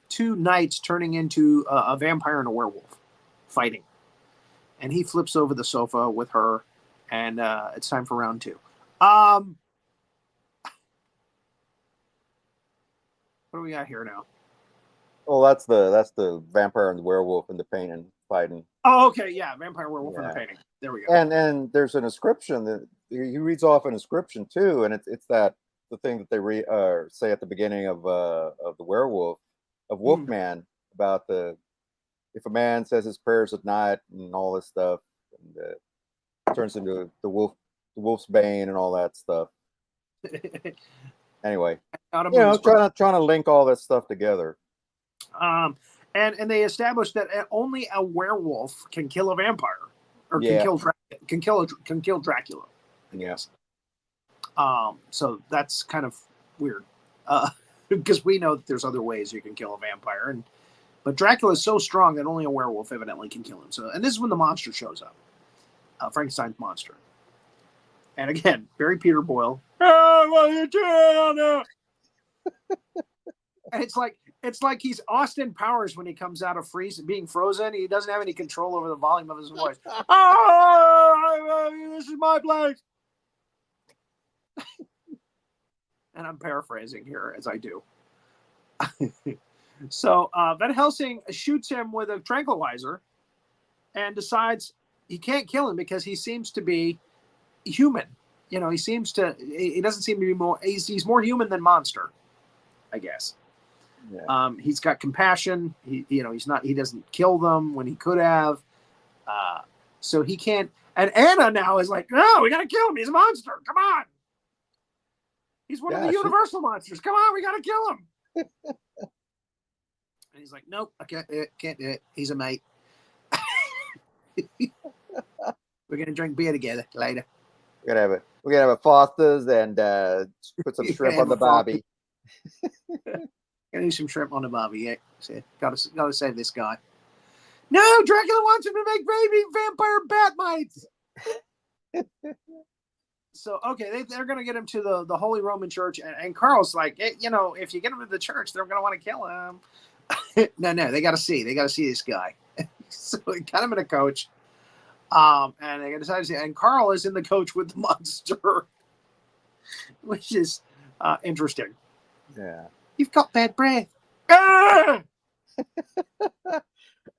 two knights turning into a vampire and a werewolf fighting. And he flips over the sofa with her, and it's time for round two. What do we got here now? Oh, that's the vampire and the werewolf in the painting fighting. Oh, okay, yeah, vampire werewolf in the painting. There we go. And there's an inscription that he reads off an inscription too, and it's the thing that they say at the beginning of the werewolf of Wolfman about if a man says his prayers at night and all this stuff, and turns into the wolf's bane and all that stuff. Anyway, trying to link all that stuff together. And they established that only a werewolf can kill a vampire, or can kill Dracula. Yes. So that's kind of weird, because we know that there's other ways you can kill a vampire, but Dracula is so strong that only a werewolf evidently can kill him. So, and this is when the monster shows up, Frankenstein's monster. And again, Barry Peter Boyle. Oh, what are you doing on there? And it's like he's Austin Powers when he comes out of being frozen. He doesn't have any control over the volume of his voice. Oh, this is my place. And I'm paraphrasing here as I do. So Van Helsing shoots him with a tranquilizer and decides he can't kill him because he seems to be human. He doesn't seem to be more, he's more human than monster, I guess. Yeah. He's got compassion. He doesn't kill them when he could have. So he can't. And Anna now is like, no, we got to kill him. He's a monster. Come on. He's one of the universal monsters. Come on, we got to kill him. And he's like, nope, I can't do it. He's a mate. We're gonna drink beer together later. We're gonna have a Foster's and put some shrimp on the barbie. Gonna do some shrimp on the barbie. Yeah, so, gotta save this guy. No, Dracula wants him to make baby vampire bat mites. So okay, they're gonna get him to the Holy Roman Church, and Carl's like, if you get him to the church, they're gonna want to kill him. No, they gotta see this guy. So he got him in a coach. And they decided to see, and Carl is in the coach with the monster, which is interesting. Yeah. You've got bad breath. Ah!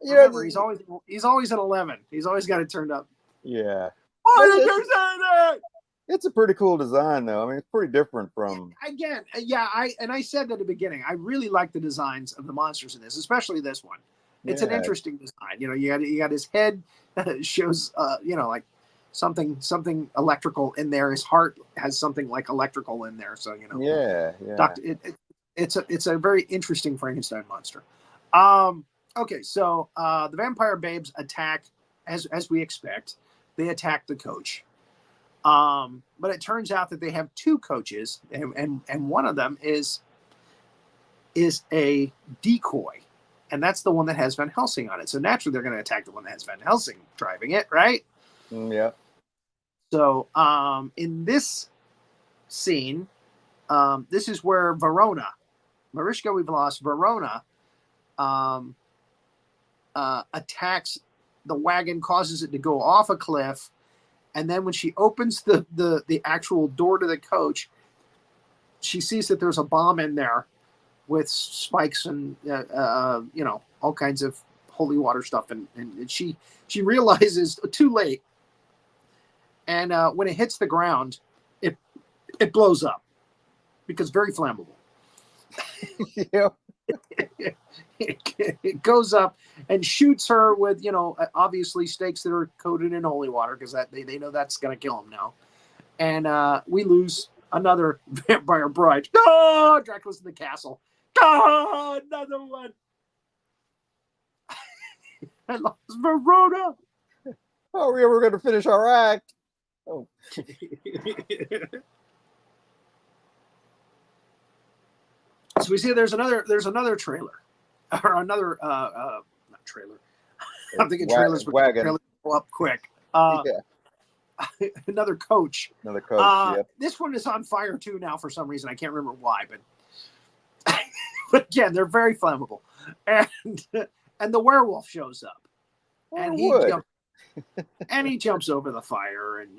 Remember, he's always at 11. He's always got it turned up. Yeah. Why did you say that? It's a pretty cool design, though. I mean, it's pretty different from. Again, yeah. I said at the beginning, I really like the designs of the monsters in this, especially this one. It's an interesting design. You got his head shows, like something electrical in there. His heart has something like electrical in there. So Yeah. It's a very interesting Frankenstein monster. Okay, so the vampire babes attack as we expect. They attack the coach. But it turns out that they have two coaches, and one of them is a decoy. And that's the one that has Van Helsing on it. So naturally, they're going to attack the one that has Van Helsing driving it, right? Yeah. So in this scene, this is where Mariska, we've lost, Verona attacks the wagon, causes it to go off a cliff. And then when she opens the actual door to the coach, she sees that there's a bomb in there with spikes and all kinds of holy water stuff, and she realizes too late, and when it hits the ground, it blows up because very flammable. Yeah. It goes up and shoots her with obviously stakes that are coated in holy water because they know that's going to kill him now, and we lose another vampire bride. Oh, Dracula's in the castle. Oh, another one. I lost Verona. Oh, we were going to finish our act. Oh. So we see there's another trailer, or another not trailer. I'm thinking trailers would wagon. go up quick. Yeah. Another coach. Another coach. Yep. This one is on fire too now for some reason. I can't remember why, but again, they're very flammable. And the werewolf shows up, and he jumps over the fire, and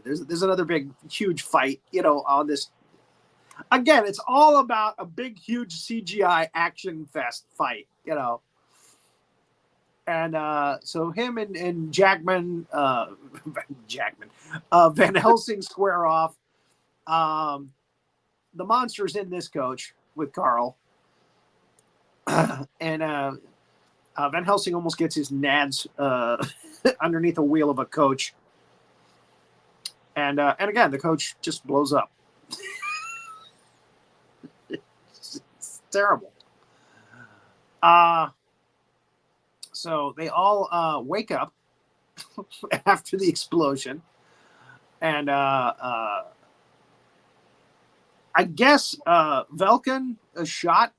there's another big huge fight, on this. Again, it's all about a big huge CGI action fest fight, And so him and Jackman, Van Helsing square off. The monster's in this coach with Carl. And Van Helsing almost gets his nads underneath the wheel of a coach. And again, the coach just blows up. It's terrible. So they all wake up after the explosion, and I guess Velkin is shot.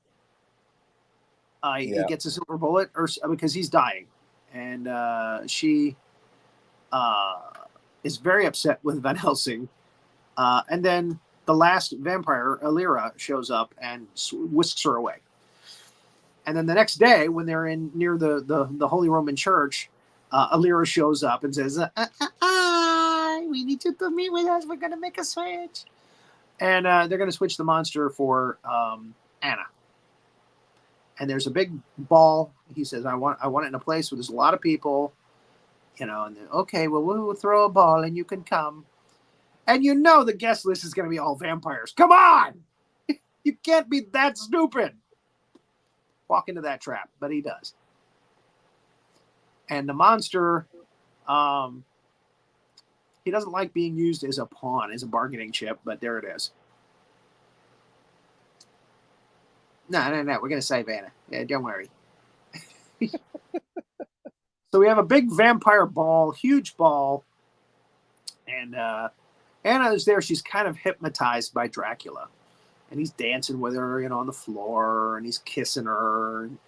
He gets a silver bullet, because he's dying, and she is very upset with Van Helsing, and then the last vampire, Alira, shows up and whisks her away. And then the next day, when they're near the Holy Roman Church, Alira shows up and says, "We need you to meet with us. We're going to make a switch." And they're going to switch the monster for Anna. And there's a big ball. He says, I want it in a place where there's a lot of people. And okay, well, we'll throw a ball and you can come. And the guest list is going to be all vampires. Come on! You can't be that stupid. Walk into that trap, but he does. And the monster, he doesn't like being used as a pawn, as a bargaining chip, but there it is. No, we're going to save Anna. Yeah, don't worry. So we have a big vampire ball, huge ball, and Anna is there. She's kind of hypnotized by Dracula. And he's dancing with her, on the floor, and he's kissing her, and,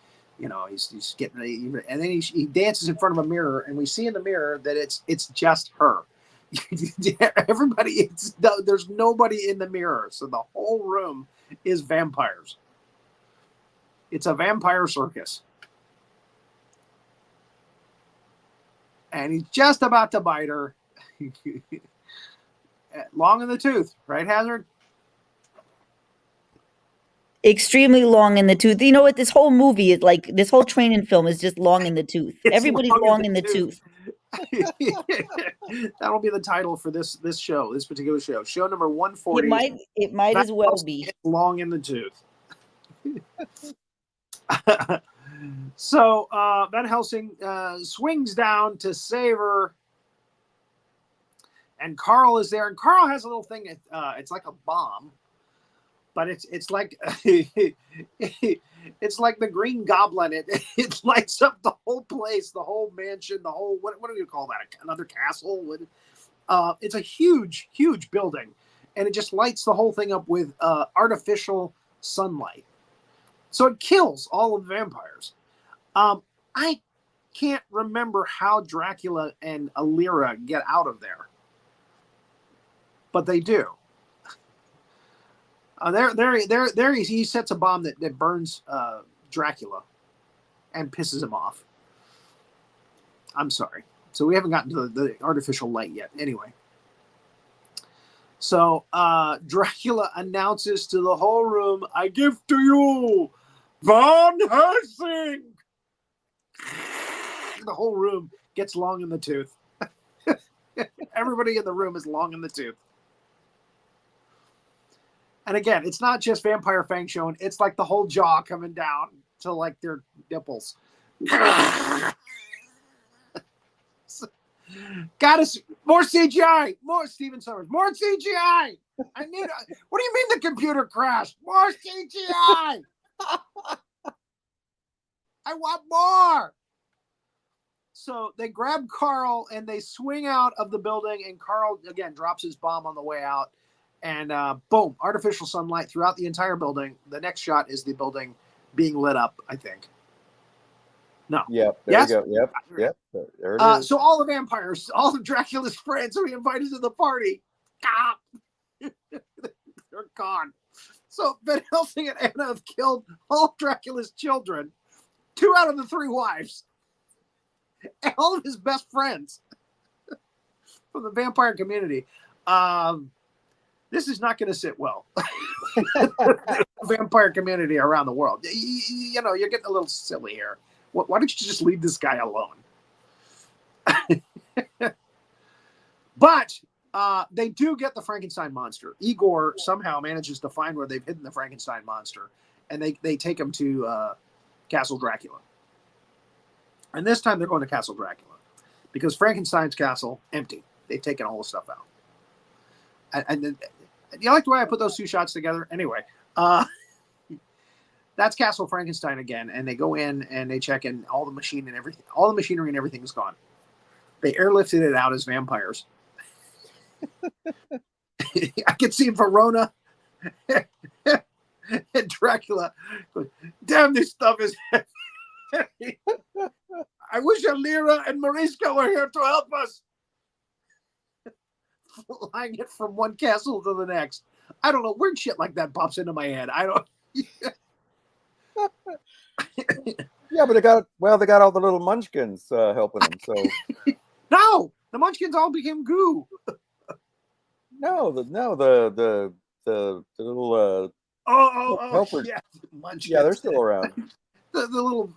he's getting, and then he dances in front of a mirror, and we see in the mirror that it's just her. Everybody, there's nobody in the mirror, so the whole room is vampires. It's a vampire circus, and he's just about to bite her. Long in the tooth, right, Hazzard? Extremely long in the tooth. You know what? This whole movie is like, this whole training film is just long in the tooth. Everybody's long in the tooth. That'll be the title for this show, this particular show. Show number 140. It might as well be. Long in the tooth. So Van Helsing swings down to save her. And Carl is there. And Carl has a little thing. It's like a bomb. But it's like it's like the Green Goblin. It lights up the whole place, the whole mansion, the whole what do you call that? Another castle? It's a huge building, and it just lights the whole thing up with artificial sunlight. So it kills all of the vampires. I can't remember how Dracula and Alira get out of there, but they do. There he sets a bomb that burns Dracula and pisses him off. I'm sorry. So we haven't gotten to the artificial light yet. Anyway. So Dracula announces to the whole room, "I give to you Van Helsing." The whole room gets long in the tooth. Everybody in the room is long in the tooth. And again, it's not just Vampire Fang showing. It's like the whole jaw coming down to like their nipples. Got us more CGI, more Steven Summers, more CGI. What do you mean the computer crashed? More CGI. I want more. So they grab Carl and they swing out of the building, and Carl again drops his bomb on the way out. And boom, artificial sunlight throughout the entire building. The next shot is the building being lit up, I think. No. Yep. There Yes? you go. Yep. There it is. So all the vampires, all of Dracula's friends who he invited to the party, they're gone. So Van Helsing and Anna have killed all Dracula's children, 2 out of the 3 wives, and all of his best friends from the vampire community. This is not going to sit well. Vampire community around the world. You know, you're getting a little silly here. Why don't you just leave this guy alone? But they do get the Frankenstein monster. Igor somehow manages to find where they've hidden the Frankenstein monster, and they take him to Castle Dracula. And this time they're going to Castle Dracula because Frankenstein's castle, empty. They've taken all the stuff out. And you like the way I put those 2 shots together? Anyway, that's Castle Frankenstein again, and they go in and they check in all the machine and everything. All the machinery and everything is gone. They airlifted it out as vampires. I can see Verona and Dracula going, damn, this stuff is heavy. I wish Alira and Mariska were here to help us. Flying it from one castle to the next. I don't know. Weird shit like that pops into my head. I don't. Yeah, but they got all the little munchkins helping them. So no, the munchkins all became goo. the little helpers. Yeah, munchkins. Yeah, they're still around. the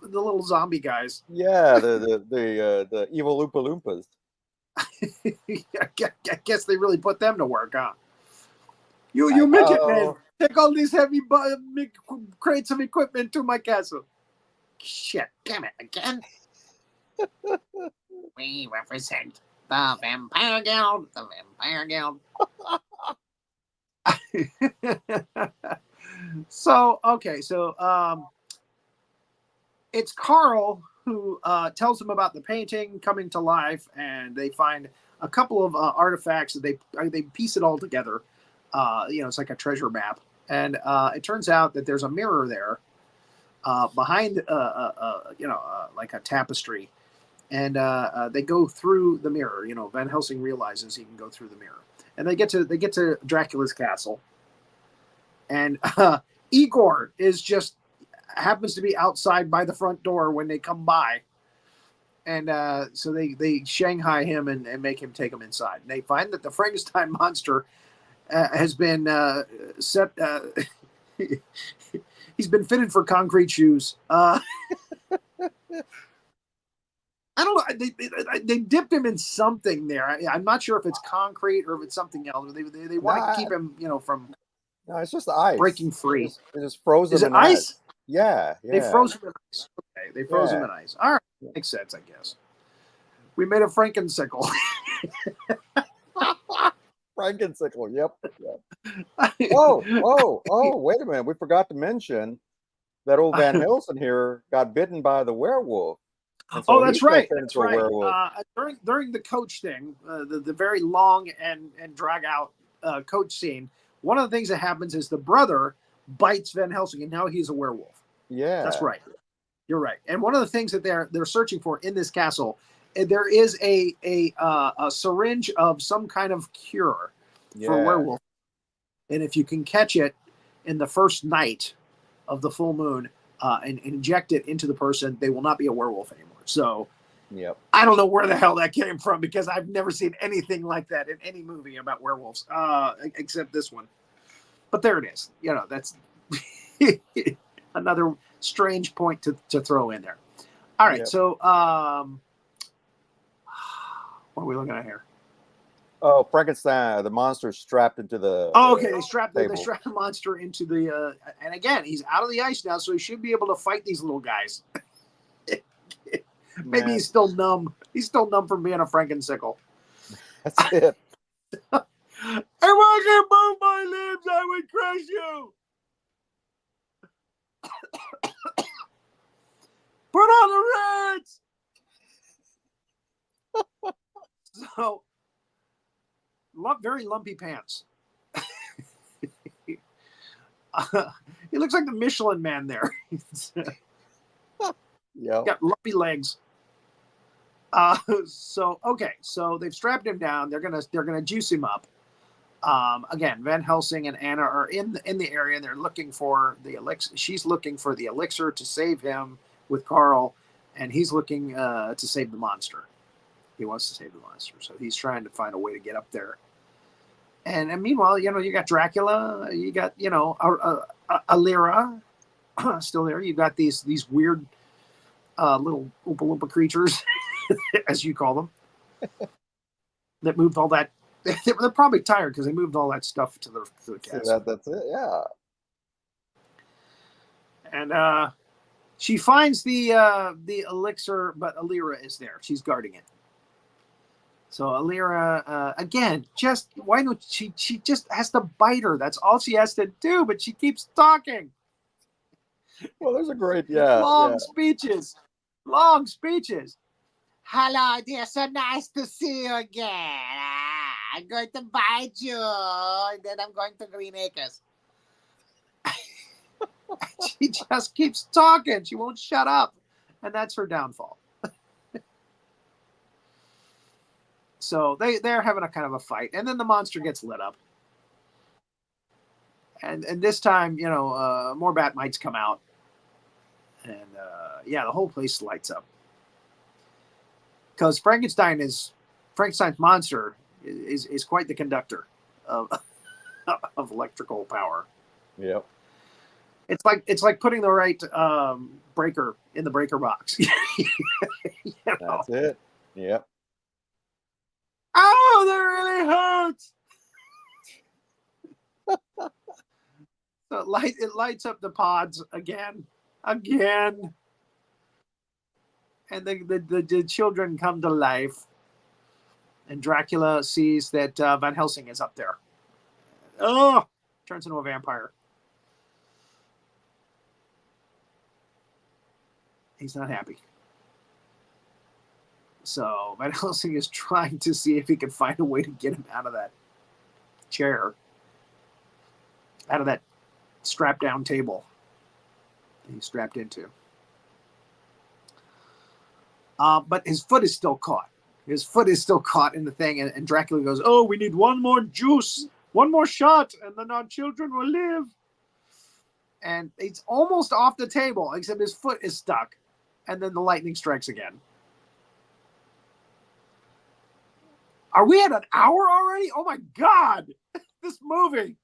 little zombie guys. Yeah, the evil Oompa Loompas. I guess they really put them to work, huh? You midget man, take all these heavy crates of equipment to my castle. Shit, damn it, again. We represent the Vampire Guild. The Vampire Guild. So it's Carl who tells them about the painting coming to life, and they find a couple of artifacts that they piece it all together. It's like a treasure map, and it turns out that there's a mirror there behind, like a tapestry, and they go through the mirror. You know, Van Helsing realizes he can go through the mirror, and they get to Dracula's castle, and Igor happens to be outside by the front door when they come by, and so they Shanghai him and make him take them inside. And they find that the Frankenstein monster has been set. He's been fitted for concrete shoes. I don't know. They dipped him in something there. I'm not sure if it's concrete or if it's something else. They want to keep him, from. No, it's just ice. Breaking free. They just froze him. Is it ice? Yeah. They froze him in ice. Okay, they froze him in ice. All right, makes sense, I guess. We made a Frankensicle. Frankensicle. Yep. Oh! Wait a minute. We forgot to mention that old Van Helsing here got bitten by the werewolf. So that's right. That's right. During the coach thing, the very long and drag out coach scene, one of the things that happens is the brother bites Van Helsing, and now he's a werewolf. Yeah, that's right. You're right. And one of the things that they're searching for in this castle, there is a syringe of some kind of cure for werewolf, and if you can catch it in the first night of the full moon and inject it into the person, they will not be a werewolf anymore. So, I don't know where the hell that came from because I've never seen anything like that in any movie about werewolves, except this one. But there it is. That's another strange point to throw in there. All right, so what are we looking at here? Oh, Frankenstein, the monster strapped into the. Oh, okay. They strapped the monster into the. And again, he's out of the ice now, so he should be able to fight these little guys. Maybe he's still numb. He's still numb from being a Frankensicle. That's it. If I could move my limbs, I would crush you. Put on the Reds. So, very lumpy pants. He looks like the Michelin Man there. Yeah. Got lumpy legs. So they've strapped him down. They're gonna juice him up. Again, Van Helsing and Anna are in the area. They're looking for the elixir. She's looking for the elixir to save him with Carl, and he's looking to save the monster. He wants to save the monster, so he's trying to find a way to get up there. And meanwhile, you got Dracula, you got Alira still there. You got these weird little Oompa Loompa creatures, as you call them, that moved all that. They're probably tired because they moved all that stuff to the castle. That's it. Yeah. And she finds the elixir, but Alira is there. She's guarding it. So Alira, again, why don't she just has to bite her? That's all she has to do, but she keeps talking. Well, there's a great, long speeches. Hello, dear. So nice to see you again. I'm going to bite you, and then I'm going to Green Acres. She just keeps talking. She won't shut up, and that's her downfall. So they're having a kind of a fight, and then the monster gets lit up, and this time, more bat mites come out, and the whole place lights up because Frankenstein's monster is quite the conductor of electrical power. Yep. It's like putting the right breaker in the breaker box. That's it. Yep. Oh, that really hurts. So it lights up the pods again, and the children come to life, and Dracula sees that Van Helsing is up there. Oh, turns into a vampire. He's not happy. So Van Helsing is trying to see if he can find a way to get him out of that chair, out of that strapped down table that he's strapped into. But his foot is still caught. His foot is still caught in the thing, and Dracula goes, "Oh, we need one more juice, one more shot, and then our children will live." And it's almost off the table, except his foot is stuck, and then the lightning strikes again. Are we at an hour already? Oh my God, this movie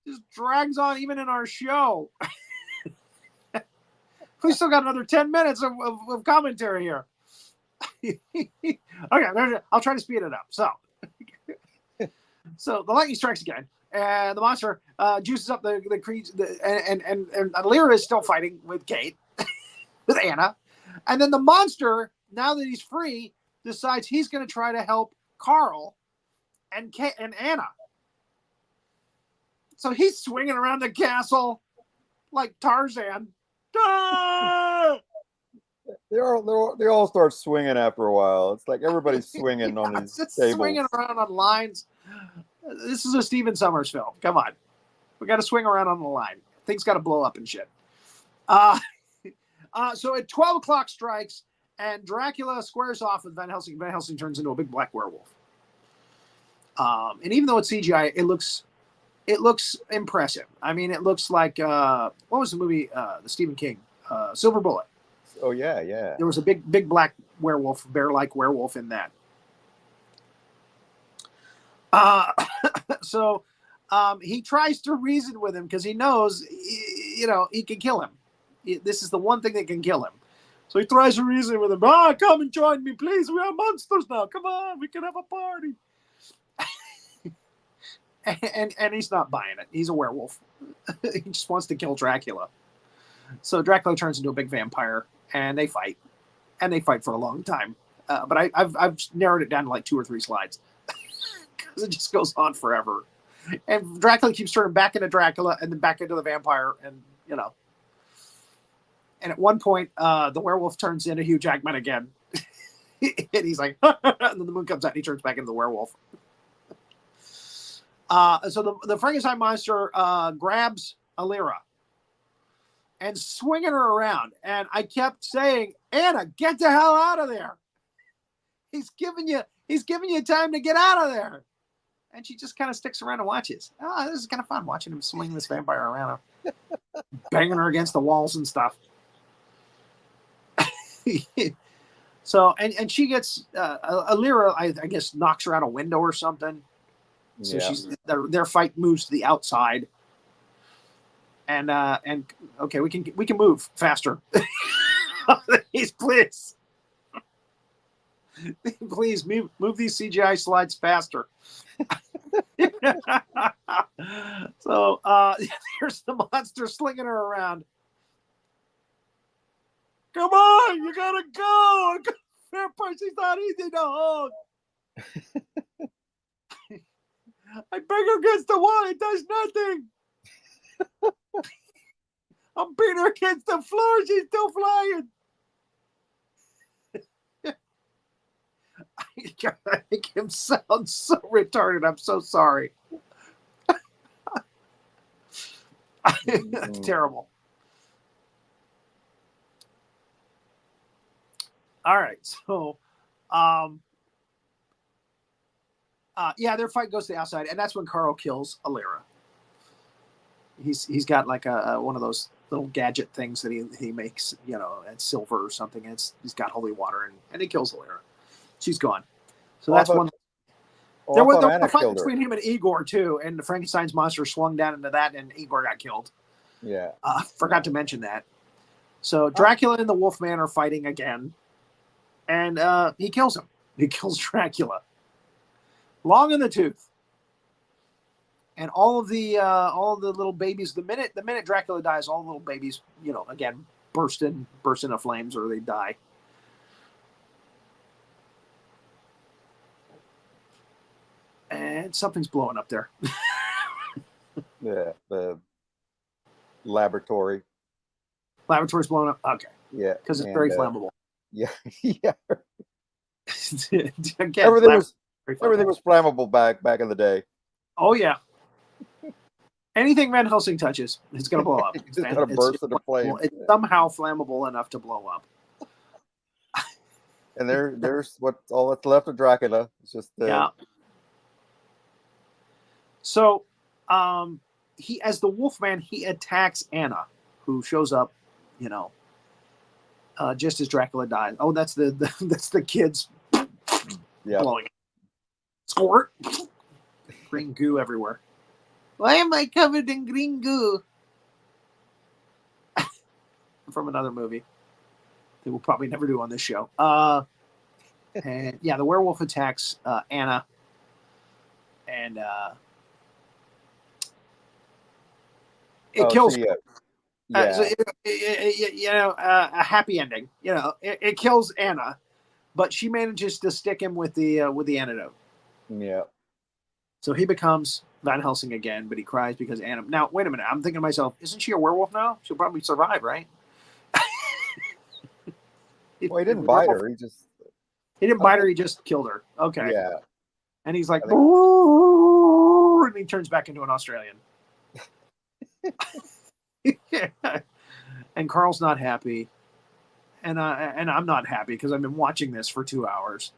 just drags on even in our show. We still got another 10 minutes of commentary here. Okay, I'll try to speed it up. So the lightning strikes again, and the monster juices up the creatures, and Alira is still fighting with Kate, with Anna, and then the monster, now that he's free, decides he's going to try to help Carl and Kate and Anna. So he's swinging around the castle like Tarzan. Ah! They all start swinging after a while. It's like everybody's swinging on these tables. Swinging around on lines. This is a Stephen Sommers film. Come on. We got to swing around on the line. Things got to blow up and shit. So at 12 o'clock strikes, and Dracula squares off with Van Helsing. Van Helsing turns into a big black werewolf. And even though it's CGI, it looks impressive. I mean, it looks like what was the movie? The Stephen King, Silver Bullet. Oh yeah. There was a big black werewolf, bear-like werewolf in that. So he tries to reason with him because he knows, he can kill him. This is the one thing that can kill him. So he tries to reason with him. Come and join me, please. We are monsters now. Come on, we can have a party. and he's not buying it. He's a werewolf. He just wants to kill Dracula. So Dracula turns into a big vampire, and they fight. And they fight for a long time. But I've narrowed it down to like 2 or 3 slides. Because it just goes on forever. And Dracula keeps turning back into Dracula and then back into the vampire. And, And at one point, the werewolf turns into Hugh Jackman again. And he's like, and then the moon comes out and he turns back into the werewolf. So the Frankenstein monster grabs Alira and swinging her around. And I kept saying, Anna, get the hell out of there. He's giving you time to get out of there. And she just kind of sticks around and watches. Oh, this is kind of fun watching him swing this vampire around her, banging her against the walls and stuff. So, and she gets, Alira, I guess, knocks her out a window or something. So their fight moves to the outside. And okay, we can move faster. Please. Please move these CGI slides faster. So there's the monster slinging her around. Come on, you gotta go. She's not easy to hug. I bang her against the wall. It does nothing. I'm beating her against the floor. She's still flying. I make him sound so retarded. I'm so sorry. That's terrible. All right, so, their fight goes to the outside, and that's when Carl kills Alira. He's got like a one of those little gadget things that he makes, at silver or something. And he's got holy water, and he kills Alira. She's gone. So that's one. There was a fight between him and Igor too, and the Frankenstein's monster swung down into that, and Igor got killed. Yeah, forgot to mention that. So Dracula and the Wolfman are fighting again, and he kills him. He kills Dracula. Long in the tooth. And all of the little babies, the minute Dracula dies, all the little babies, again, burst into flames or they die. And something's blowing up there. Yeah, the laboratory. Laboratory's blowing up. Okay. Yeah, because it's very flammable. Yeah, yeah. Again, everything was flammable back in the day. Oh yeah. Anything Van Helsing touches, it's going to blow up. It's going to burst into flames. It's somehow flammable enough to blow up. And there's all that's left of Dracula. It's just yeah. So, he, as the Wolfman, he attacks Anna, who shows up, just as Dracula dies. Oh, that's the kids blowing. Squirt. Green goo everywhere. Why am I covered in green goo? From another movie that we'll probably never do on this show. And yeah, the werewolf attacks Anna, and it kills her. So a happy ending. It kills Anna, but she manages to stick him with the antidote. Yeah. So he becomes Van Helsing again, but he cries because Anna. Now, wait a minute. I'm thinking to myself, isn't she a werewolf now? She'll probably survive, right? Well, he didn't bite her. He didn't bite her. He just killed her. Okay. Yeah. And he's like, and he turns back into an Australian. And Carl's not happy, and I'm not happy because I've been watching this for 2 hours.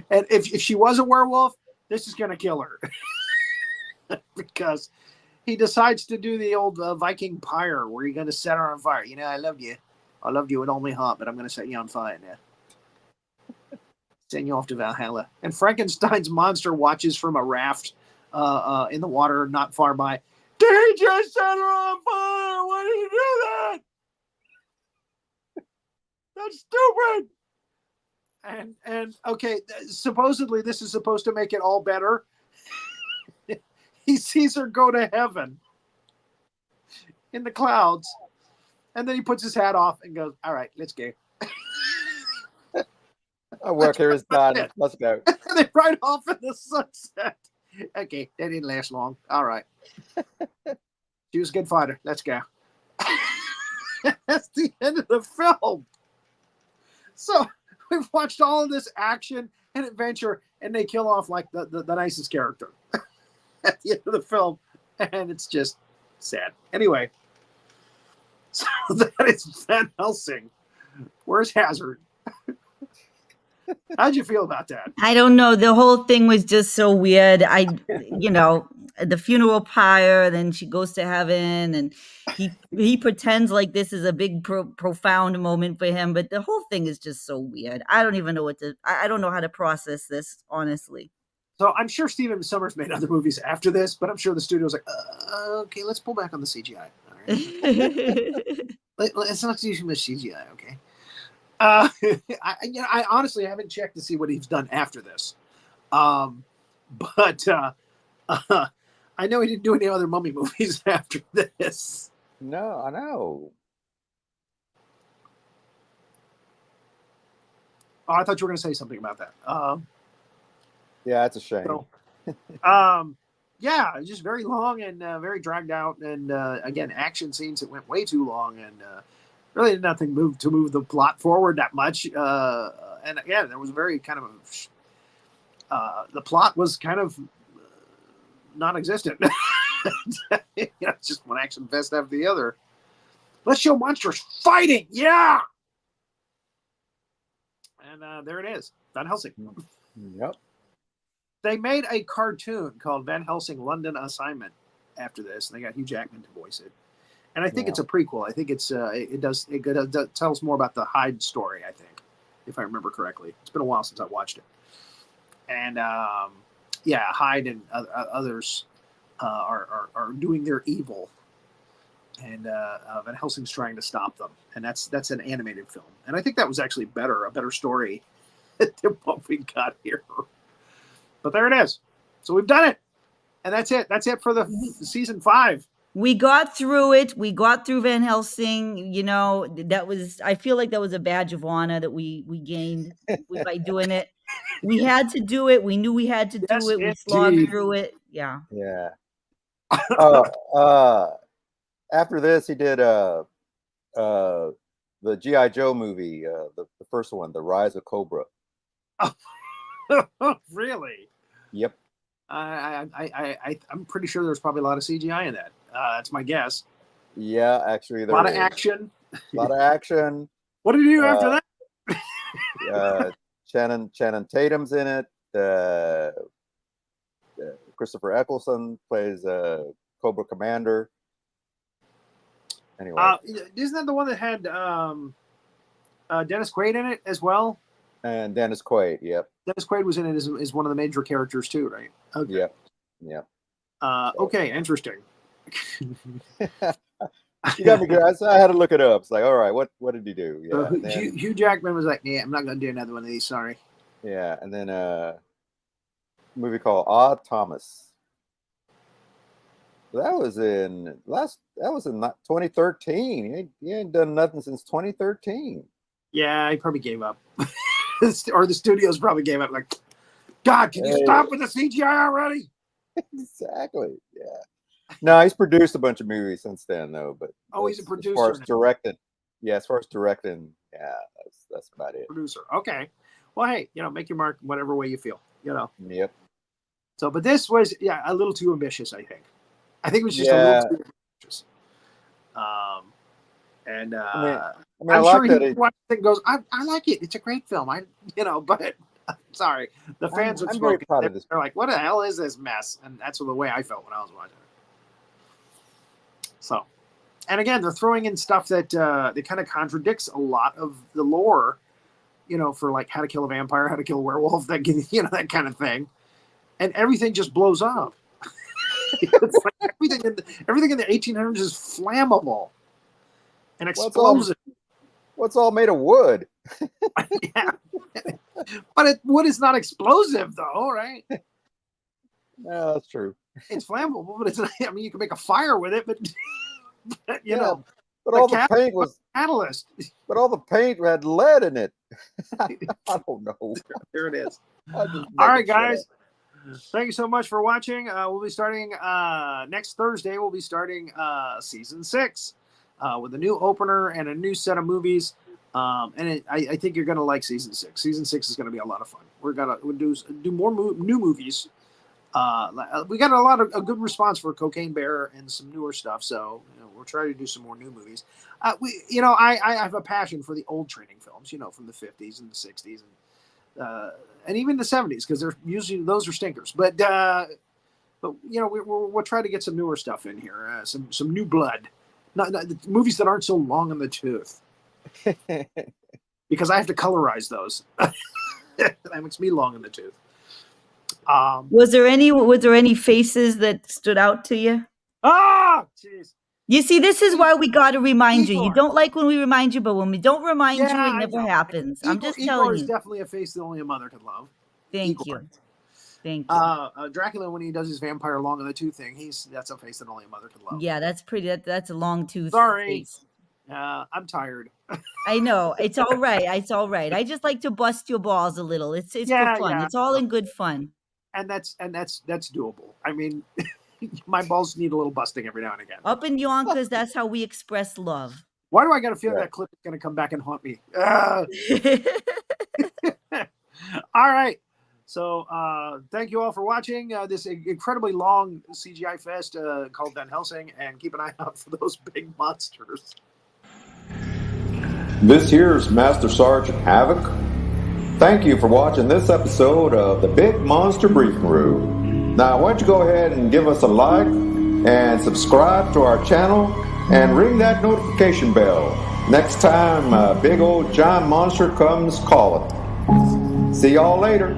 And if she was a werewolf, this is going to kill her. Because he decides to do the old Viking pyre where you're going to set her on fire. I loved you. I loved you with all my heart, but I'm going to set you on fire now. Send you off to Valhalla. And Frankenstein's monster watches from a raft in the water not far by. Did he just set her on fire? Why did you do that? That's stupid. And okay, supposedly this is supposed to make it all better. He sees her go to heaven in the clouds, and then he puts his hat off and goes, "All right, let's go. Our work here is done. Let's go." And they ride off in the sunset. Okay, that didn't last long. All right. She was a good fighter. Let's go. That's the end of the film. So we've watched all of this action and adventure, and they kill off like the nicest character at the end of the film, and it's just sad. Anyway, so that is Van Helsing. Where's Hazzard? How'd you feel about that? I don't know. The whole thing was just so weird. The funeral pyre, then she goes to heaven, and he pretends like this is a big profound moment for him, but the whole thing is just so weird. I don't even know I don't know how to process this, honestly. So I'm sure Steven Sommers made other movies after this, but I'm sure the studio's like, okay, let's pull back on the CGI. All right. Let's not do too much CGI, okay? I honestly haven't checked to see what he's done after this, but I know he didn't do any other mummy movies after this. No, I know. Oh, I thought you were going to say something about that. Yeah, it's a shame. So, yeah, just very long and very dragged out, and again, action scenes that went way too long, and really did nothing to move the plot forward that much. And again, there was very kind of the plot was kind of non-existent. It's just one action fest after the other. Let's show monsters fighting, yeah. And there it is, Van Helsing. Yep. They made a cartoon called Van Helsing London Assignment after this, and they got Hugh Jackman to voice it. And I think it's a prequel. I think it tells more about the Hyde story, I think, if I remember correctly. It's been a while since I watched it. And yeah, Hyde and others are doing their evil, and Van Helsing's trying to stop them. And that's an animated film. And I think that was actually a better story than what we got here. But there it is. So we've done it. And that's it. That's it for the season 5. We got through it. We got through Van Helsing. I feel like that was a badge of honor that we gained by doing it. We had to do it. We knew we had to do it. We slogged through it. Yeah. Yeah. After this, he did the G.I. Joe movie, the first one, The Rise of Cobra. Really? Yep. I'm pretty sure there's probably a lot of CGI in that. That's my guess. Yeah, actually, a lot of action. A lot of action. What did you do after that? Channing Tatum's in it. Christopher Eccleston plays Cobra Commander. Anyway, isn't that the one that had Dennis Quaid in it as well? And Dennis Quaid, yep. Dennis Quaid was in it as one of the major characters too, right? Okay. Yep. Okay, interesting. You got me, guys. I had to look it up. It's like, all right, what did he do? Yeah. Hugh Jackman was like, yeah, I'm not going to do another one of these. Sorry. Yeah, and then a movie called Odd Thomas. That was in 2013. He ain't done nothing since 2013. Yeah, he probably gave up. Or the studios probably gave up. Like, God, can you stop with the CGI already? Exactly. Yeah. No, he's produced a bunch of movies since then, though. But he's a producer. As far as directing, yeah, that's about it. Producer. Okay. Well, hey, make your mark whatever way you feel. Yep. So, but this was a little too ambitious. I think it was just a little too ambitious. I'm sure he watched it and goes, I like it. It's a great film. But sorry, the fans would smoke it. They're like, what the hell is this mess? And that's the way I felt when I was watching it. So, and again, they're throwing in stuff that kind of contradicts a lot of the lore, for like How to Kill a Vampire, How to Kill a Werewolf, that kind of thing, and everything just blows up. It's like everything in the 1800s is flammable and explosive. What's all made of wood? Yeah, but wood is not explosive, though, right? No, that's true. It's flammable, but it's not. I mean, you can make a fire with it, but you know. But all the paint was catalyst. But all the paint had lead in it. I don't know. There it is. All right, guys. Thank you so much for watching. We'll be starting next Thursday. We'll be starting season 6 with a new opener and a new set of movies. I think you're going to like season 6. Season 6 is going to be a lot of fun. We'll do more new movies. We got a good response for Cocaine Bear and some newer stuff. So we'll try to do some more new movies. I have a passion for the old training films, from the 50s and the 60s and even the 70s, because they're usually those are stinkers. But we'll try to get some newer stuff in here, some new blood, not movies that aren't so long in the tooth. Because I have to colorize those. That makes me long in the tooth. Was there any faces that stood out to you? Jeez. You see, this is why we got to remind you. You don't like when we remind you, but when we don't remind you, it never happens. I'm just telling you. Igor is definitely a face that only a mother could love. Thank you. Dracula, when he does his vampire long in the tooth thing, that's a face that only a mother could love. Yeah, that's pretty. That's a long tooth. Sorry. Face. I'm tired. I know. It's all right. It's all right. I just like to bust your balls a little. It's for fun. Yeah. It's all in good fun. And that's doable. I mean, my balls need a little busting every now and again. Up in Yonkers, that's how we express love. Why do I got a feeling that clip is going to come back and haunt me? All right. So thank you all for watching this incredibly long CGI fest called Van Helsing, and keep an eye out for those big monsters. This here's Master Sergeant Havoc. Thank you for watching this episode of the Big Monster Briefing Room. Now, why don't you go ahead and give us a like and subscribe to our channel and ring that notification bell next time big old giant monster comes calling. See y'all later.